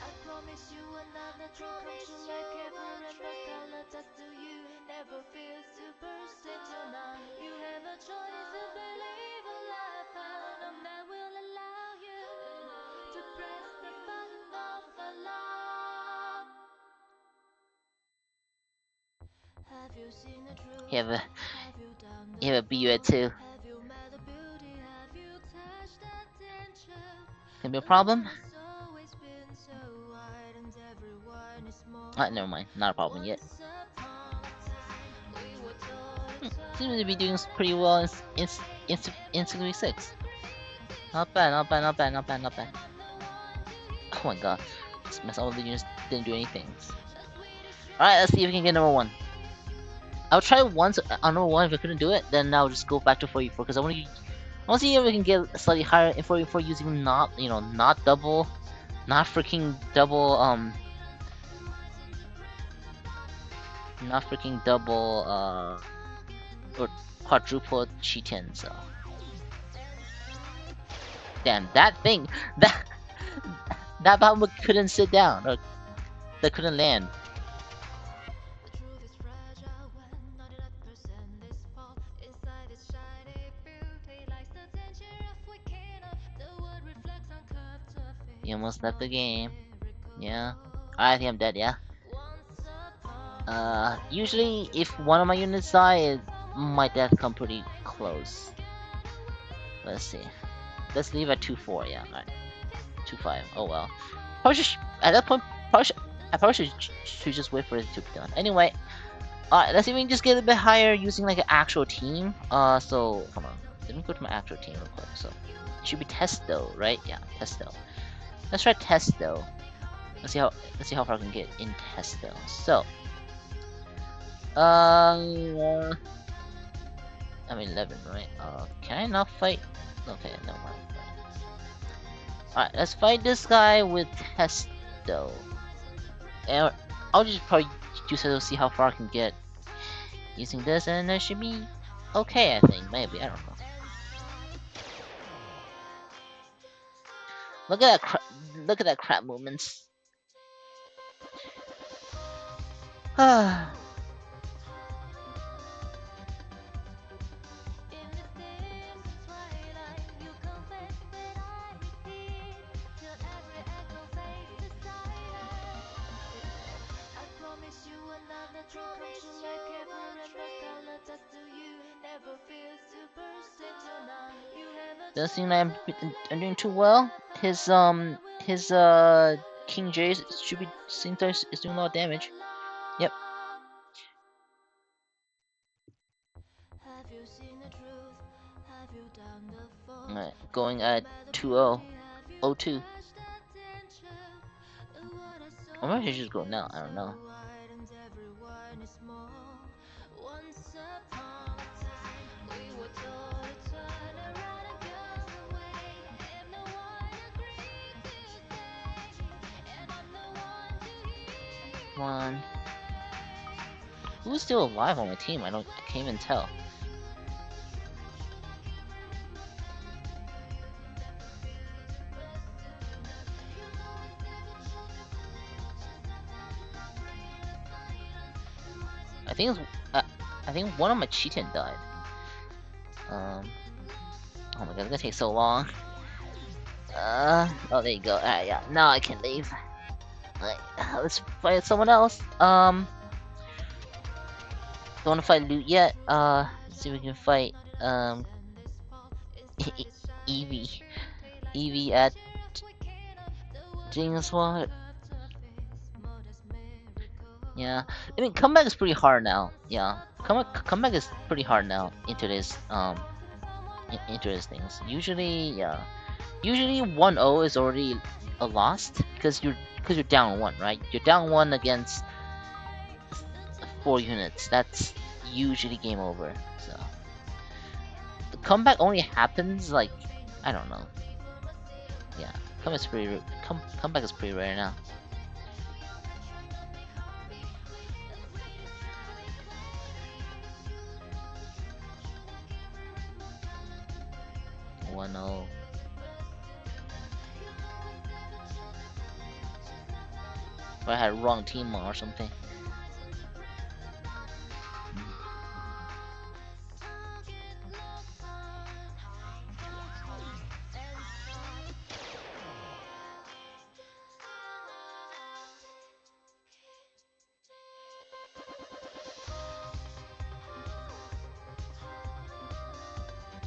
You have a BU at 2. Can be a problem? Never mind. Not a problem yet. Seems to be doing pretty well in 6. Not bad, not bad, not bad, not bad, not bad. Oh my god. This mess all the units didn't do anything. Alright, let's see if we can get number 1. I'll try once on number 1. If I couldn't do it, then I'll just go back to 44 because I want to see if we can get slightly higher in 44 using not double, not freaking double not freaking double or quadruple cheat-in. So damn, that thing that bomb couldn't sit down or that couldn't land. He almost left the game. Yeah. I think I'm dead, yeah. Usually if one of my units die, my death come pretty close. Let's see. Let's leave at 2-4, yeah. Alright. 2-5. Oh well. Probably should, at that point, I probably should just wait for it to be done. Anyway, alright, let's see if we can just get a bit higher using like an actual team. So hold on. Let me go to my actual team real quick. So it should be Testo, right? Yeah, Testo. Let's try Testo. Let's see how far I can get in Testo. So I'm 11, right? Can I not fight? Okay, no mind. Alright, let's fight this guy with Testo. And I'll just probably use it to see how far I can get using this, and it should be okay, I think. Maybe, I don't know. Look at that crap movements. Doesn't seem like I'm doing too well. His King J should be seems like is doing a lot of damage. Yep. Alright, going at 2-0. 0-2. Or maybe I should just go now, I don't know. Come on. Who's still alive on my team? I can't even tell. I think one of my cheat-in died. Oh my god, it's gonna take so long. Oh, there you go. Alright, yeah. Now I can leave. Alright, let's fight someone else. Don't wanna fight Loot yet. Let's see if we can fight Evie. Evie at Jingswat. Yeah, I mean comeback is pretty hard now. Yeah, comeback is pretty hard now into this things. Usually, yeah, usually 1-0 is already a loss because you're down 1, right? You're down 1 against 4 units. That's usually game over. So the comeback only happens like I don't know. Yeah, comeback is pretty rare now. Or I had wrong team or something.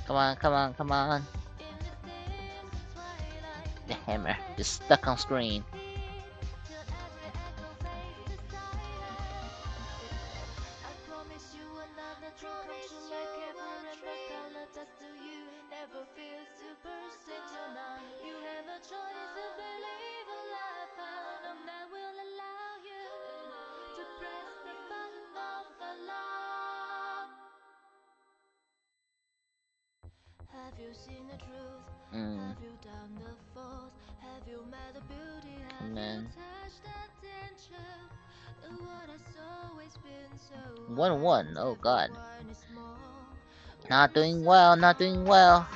Come on, come on, come on. The hammer is stuck on screen. Mm. Man. 1-1. Oh god. Not doing well. Not doing well.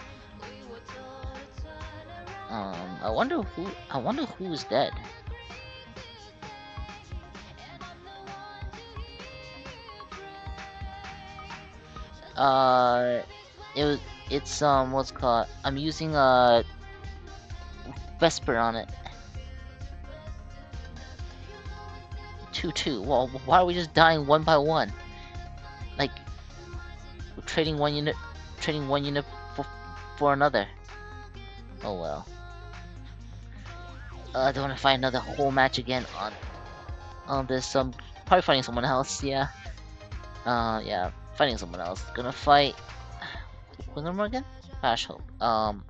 I wonder who. I wonder who's dead. Uh, it was. It's what's it called? I'm using Vesper on it. 2-2. Well, why are we just dying one by one? Like, we're trading one unit for another. Oh well. I don't want to fight another whole match again on this. Probably fighting someone else. Yeah. Yeah, fighting someone else. Gonna fight. Umar again? Gosh, hope. Gonna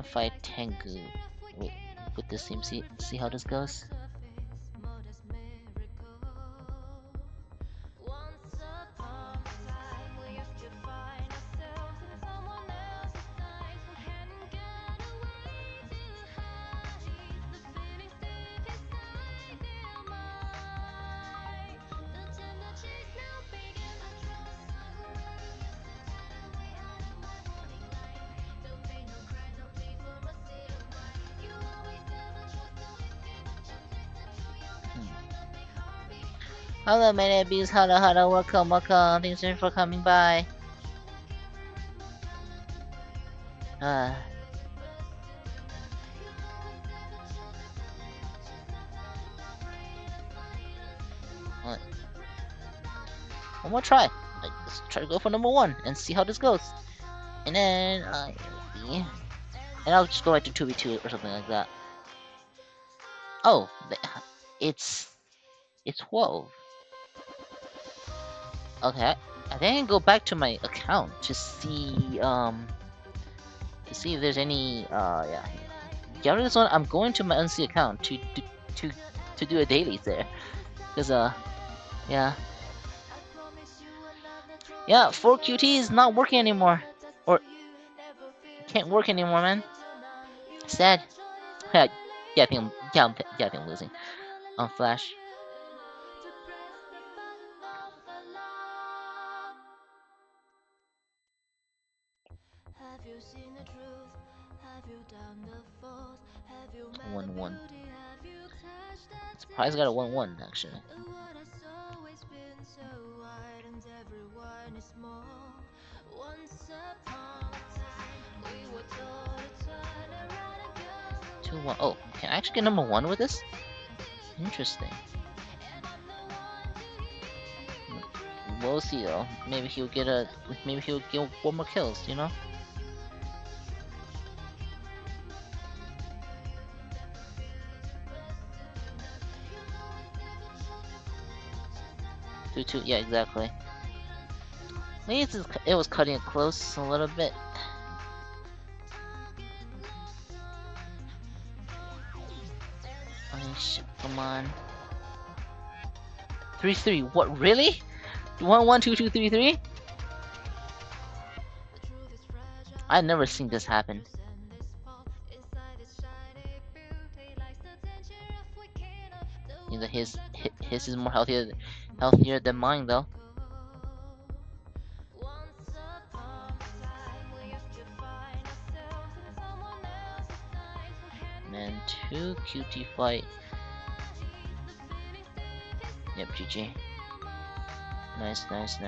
fight Tengu with, with this team. See how this goes. Hello, my neighbors. Hello, hello. Welcome, welcome. Thanks for coming by. What? One more try. Let's try to go for number 1 and see how this goes. And then, and I'll just go right to 2v2 or something like that. Oh, it's 12. Okay, I think I can go back to my account to see if there's any yeah. After this one, I'm going to my NC account to do a daily there, cause yeah. 4QT is not working anymore, or can't work anymore, man. Sad. Yeah, I think I'm losing on Flash. It's 1-1. Surprised I got a 1-1 actually. Oh, can I actually get number 1 with this? Interesting. We'll see though. Maybe he'll get 1 more kills, you know? Two, yeah, exactly. Maybe it was cutting it close a little bit. Oh shit, come on. 3-3, what, really? 1-1, 2-2, 3-3? I've never seen this happen. You know, his is more healthier than mine though. Man, 2 QT fight. Yep, GG. Nice. Alright,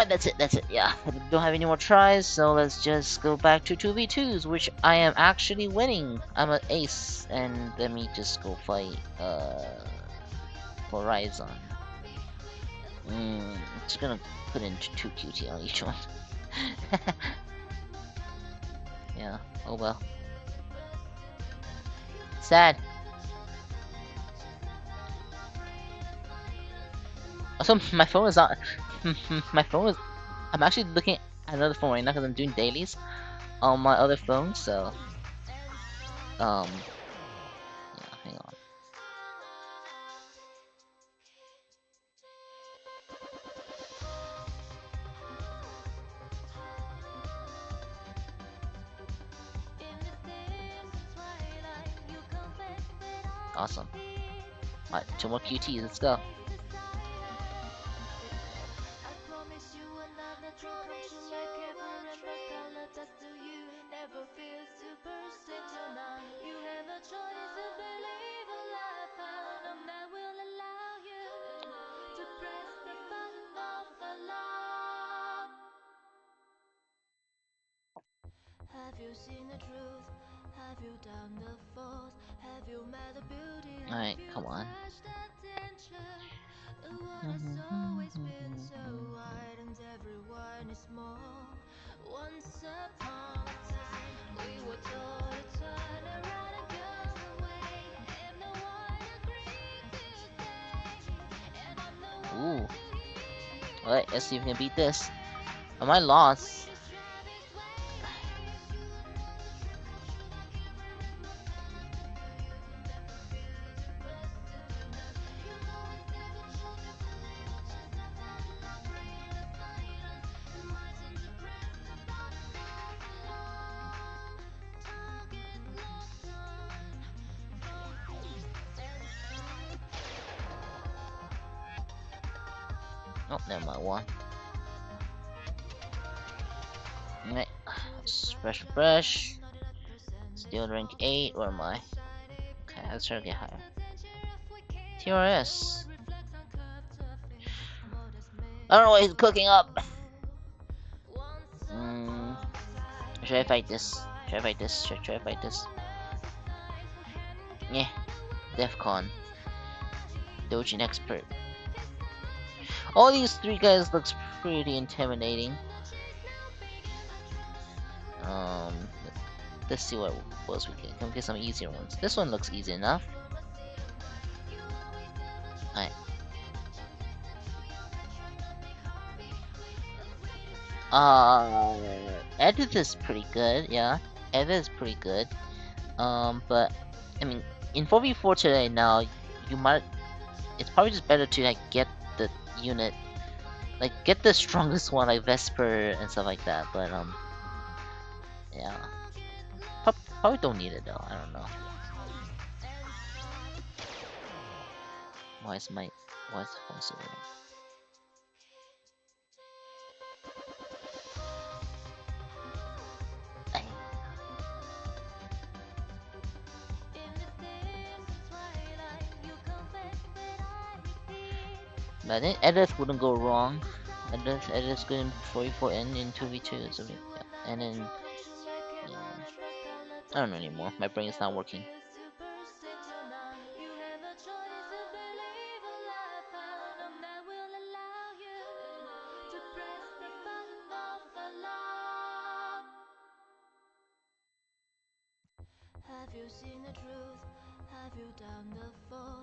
that's it, yeah. I don't have any more tries, so let's just go back to 2v2s, which I am actually winning. I'm an ace, and let me just go fight, Horizon. Just gonna put in two QT on each one. Yeah. Oh well. Sad. Also, my phone is not. My phone is. I'm actually looking at another phone right now because I'm doing dailies on my other phone. So, um, yeah. Hang on. Awesome. Alright, two more QTs. Let's go. Alright, come on. Ooh. Alright, let's see if we can beat this. I might lost. Oh, never mind. One. Alright. Fresh, fresh. Still rank 8. Where am I? Okay, let's try to get higher. TRS. I don't know what he's cooking up. Should I fight this? Should I fight this? Should I fight this? Yeah. Defcon. Dojin expert. All these three guys looks pretty intimidating. Um, let's see what else we can. Can we get some easier ones? This one looks easy enough. Alright. Edith is pretty good, yeah. Edith is pretty good. But I mean, in 4v4 today now, you might. It's probably just better to like get the unit, like get the strongest one, like Vesper and stuff like that. But yeah, probably don't need it though. I don't know. Why is the phone so weird? But I think Edith wouldn't go wrong. Edith's good in 44 and in 2v2. So yeah. And then yeah. I don't know anymore. My brain is not working.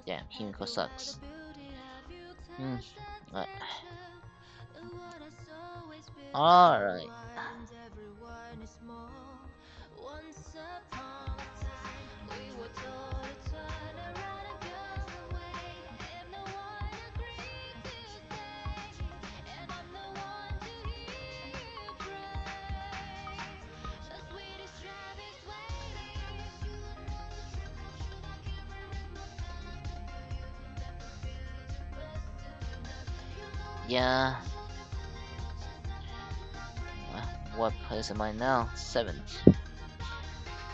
Yeah, Himiko sucks. Right. Alright. Yeah. What place am I now? 7th. Ugh,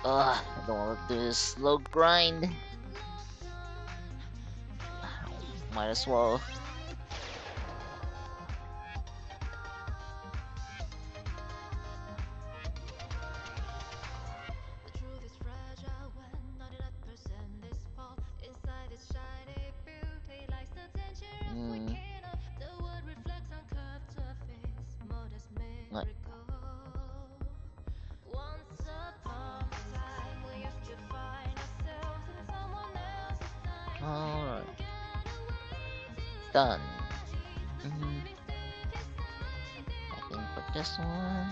I don't want to do this slow grind. Might as well. done. Mm, I think for this one.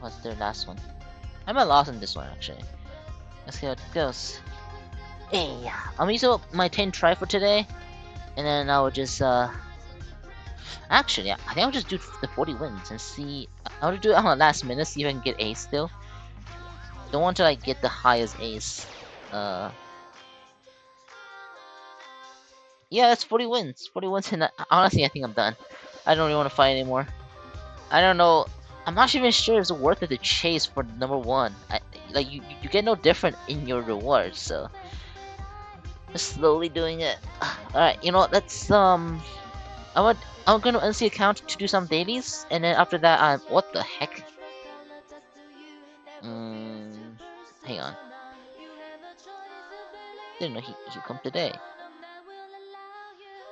What's their last one? I'm at loss in this one actually. Let's see how it goes. Hey, I'm using up my 10 try for today, and then I will just actually, I think I'll just do the 40 wins and see. I'll do it on the last minute, see if I can get ace still. Don't want to like get the highest ace. Uh, yeah, it's 40 wins. 40 wins, and honestly, I think I'm done. I don't really want to fight anymore. I don't know. I'm not even sure if it's worth it to chase for number one. Like you get no different in your rewards, so just slowly doing it. All right, you know what? Let's I'm gonna unsee account to do some dailies, and then after that, what the heck? Hang on. Didn't know he come today.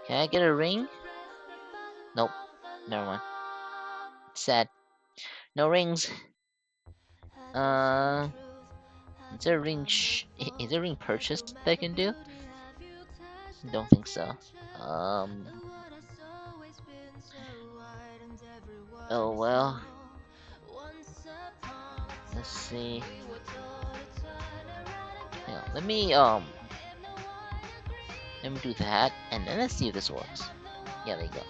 Can I get a ring? Nope. Never mind. Sad. No rings. Uh, is there a ring? Is there a ring purchased that I can do? Don't think so. Um. Oh well. Let's see. Yeah, let me do that, and then let's see if this works. Yeah, there you go.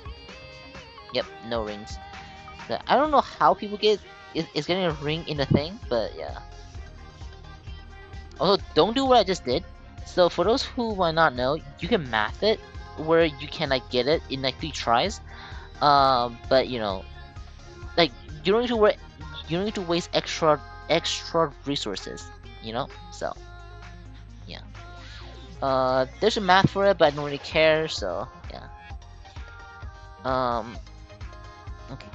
Yep, no rings. I don't know how people get is getting a ring in the thing, but yeah. Also, don't do what I just did. So for those who might not know, you can math it where you can like get it in like 3 tries. But you know, like you don't need to you don't need to waste extra resources. You know, so yeah. There's a math for it, but I don't really care. So yeah. Okay.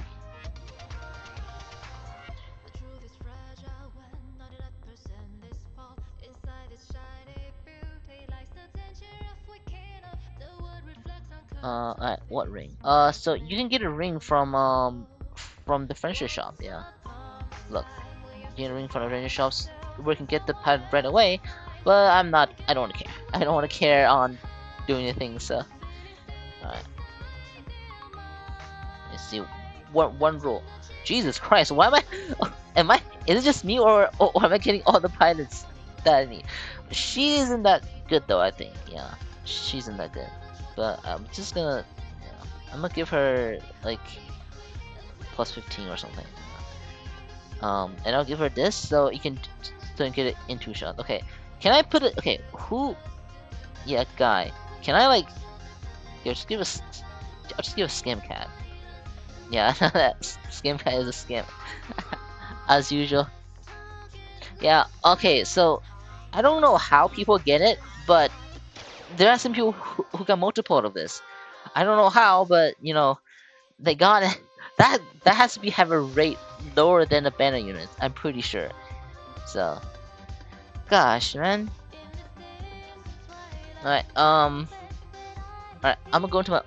Alright, what ring? So you can get a ring from the furniture shop. Yeah. Look, you get a ring from the furniture shops. We can get the pad right away, but I'm not. I don't want to care. I don't want to care on doing the things. So, alright. Let's see. One rule. Jesus Christ, why am I? Am I? Is it just me, or am I getting all the pilots that I need? She isn't that good though. I think. Yeah, she isn't that good. But I'm just gonna. Yeah, I'm gonna give her like plus 15 or something. And I'll give her this so you can get it in 2 shots. Okay. Can I put it? Okay. Who? Yeah, guy. Can I like? Yeah, just give us. I'll just give a scam cat. Yeah, that scam cat is a scam. As usual. Yeah, okay, so I don't know how people get it, but there are some people who got multiple of this. I don't know how, but you know, they got it. That has to be have a rate lower than the banner units, I'm pretty sure. So gosh, man. Alright, alright, I'm gonna go into my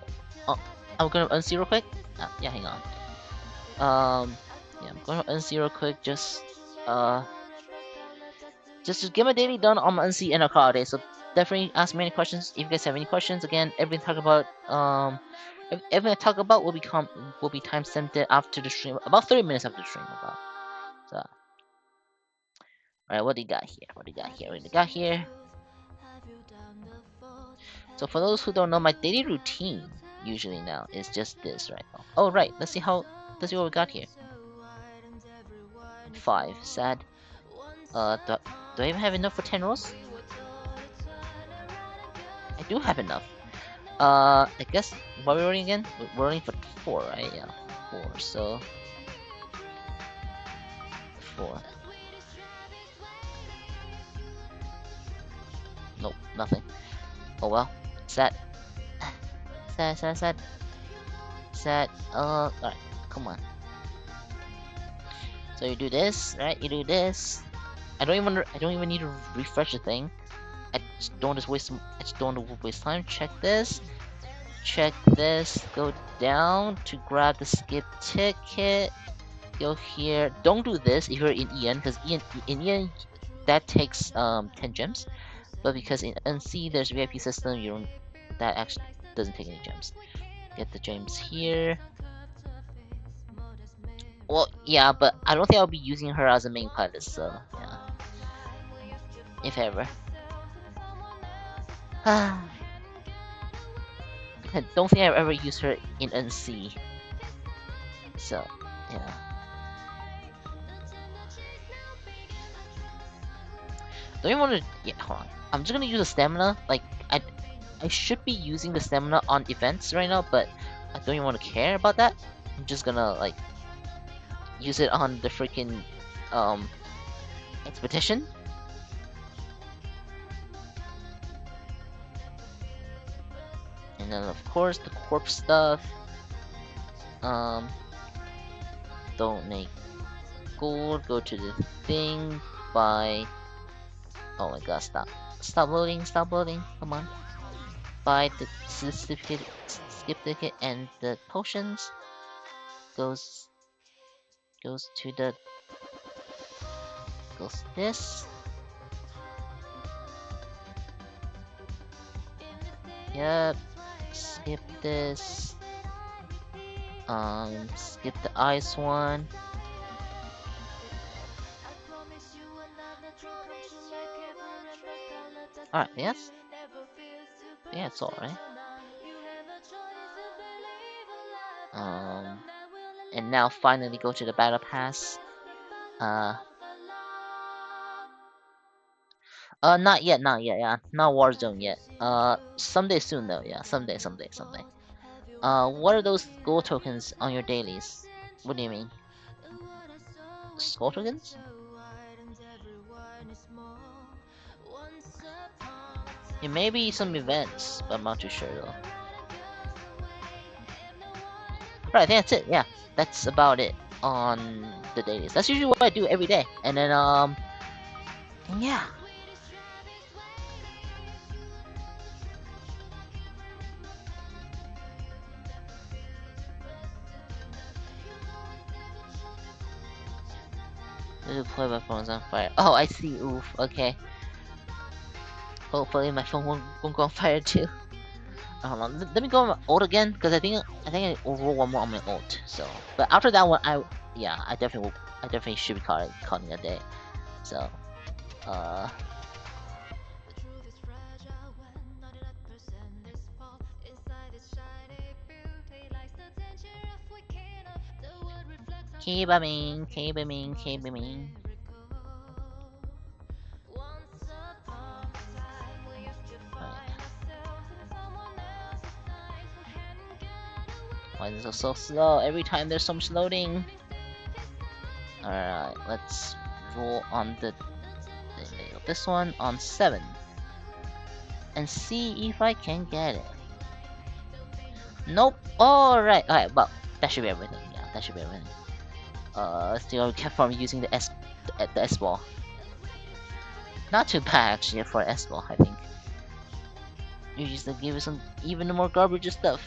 I'm gonna unsee real quick. Yeah, hang on. Yeah, I'm going to unsee real quick, just to get my daily done on my unsee and a call day. So definitely ask me any questions if you guys have any questions. Again, everything talk about everything I talk about will be time stamped after the stream, about 30 minutes after the stream. About so. Alright, what do you got here? What do you got here? What do you got here? So for those who don't know, my daily routine usually now is just this right now. Oh right, let's see what we got here. 5, sad. Do I even have enough for 10 rolls? I do have enough. I guess what are we rolling again? We're rolling for 4, right? Yeah, 4. So 4. Nope, nothing. Oh well. Sad. Sad. Alright, come on. So you do this, right? You do this. I don't even need to refresh the thing. I just don't want to waste time. Check this. Check this. Go down to grab the skip ticket. Go here. Don't do this if you're in EN, because in EN that takes 10 gems. But because in NC there's VIP system, you don't that actually doesn't take any gems. Get the gems here. Well, yeah, but I don't think I'll be using her as a main pilot, so yeah. If ever. I don't think I've ever used her in NC. So, yeah. Don't you want to? Yeah, hold on. I'm just gonna use the stamina. Like, I should be using the stamina on events right now, but I don't even want to care about that. I'm just gonna like use it on the freaking um expedition. And then of course the corpse stuff. Um, donate gold. Go to the thing. Buy. Oh my god! Stop! Stop loading! Stop loading! Come on! Buy the skip ticket, and the potions goes to the goes this. Yep. Skip this. Skip the ice one. Alright, yes. Yeah, it's alright. And now finally go to the battle pass. Not yet, not yet, yeah. Not Warzone yet. Someday soon though, yeah. Someday, someday, someday. What are those gold tokens on your dailies? What do you mean? Skull tokens? It may be some events, but I'm not too sure though. Right, I think that's it, yeah. That's about it on the dailies. That's usually what I do every day. And then, yeah. Play my phone's on fire. Oh, I see. Oof. Okay. Hopefully my phone won't go on fire too. Hold on. Let me go on my ult again, because I will roll one more on my ult. So, but after that one, I definitely should be calling it a day. So, uh. Keep bombing, keep bombing, keep bombing. Why is it so slow? Every time there's so much loading. Alright, let's roll on this one on 7. And see if I can get it. Nope. Alright, well, that should be everything. Yeah, that should be everything. Still kept from using the S ball. Not too bad actually for S ball, I think. You just give it some even more garbage stuff.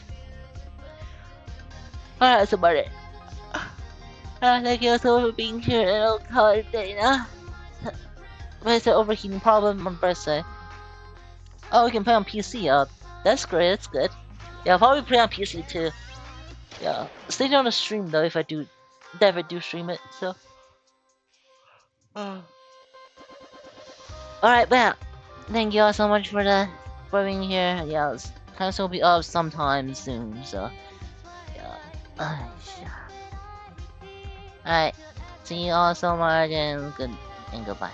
Alright, that's about it. Thank you so much for being here, and I'll call it a day now. But it's an overheating problem on birthday. Oh, we can play on PC. That's great. That's good. Yeah, I'll probably play on PC too. Yeah, stay on the stream though if I do stream it. So. Alright, well, thank you all so much for being here. Yeah, time will be up sometime soon. So, yeah. Alright, see you all so much and goodbye.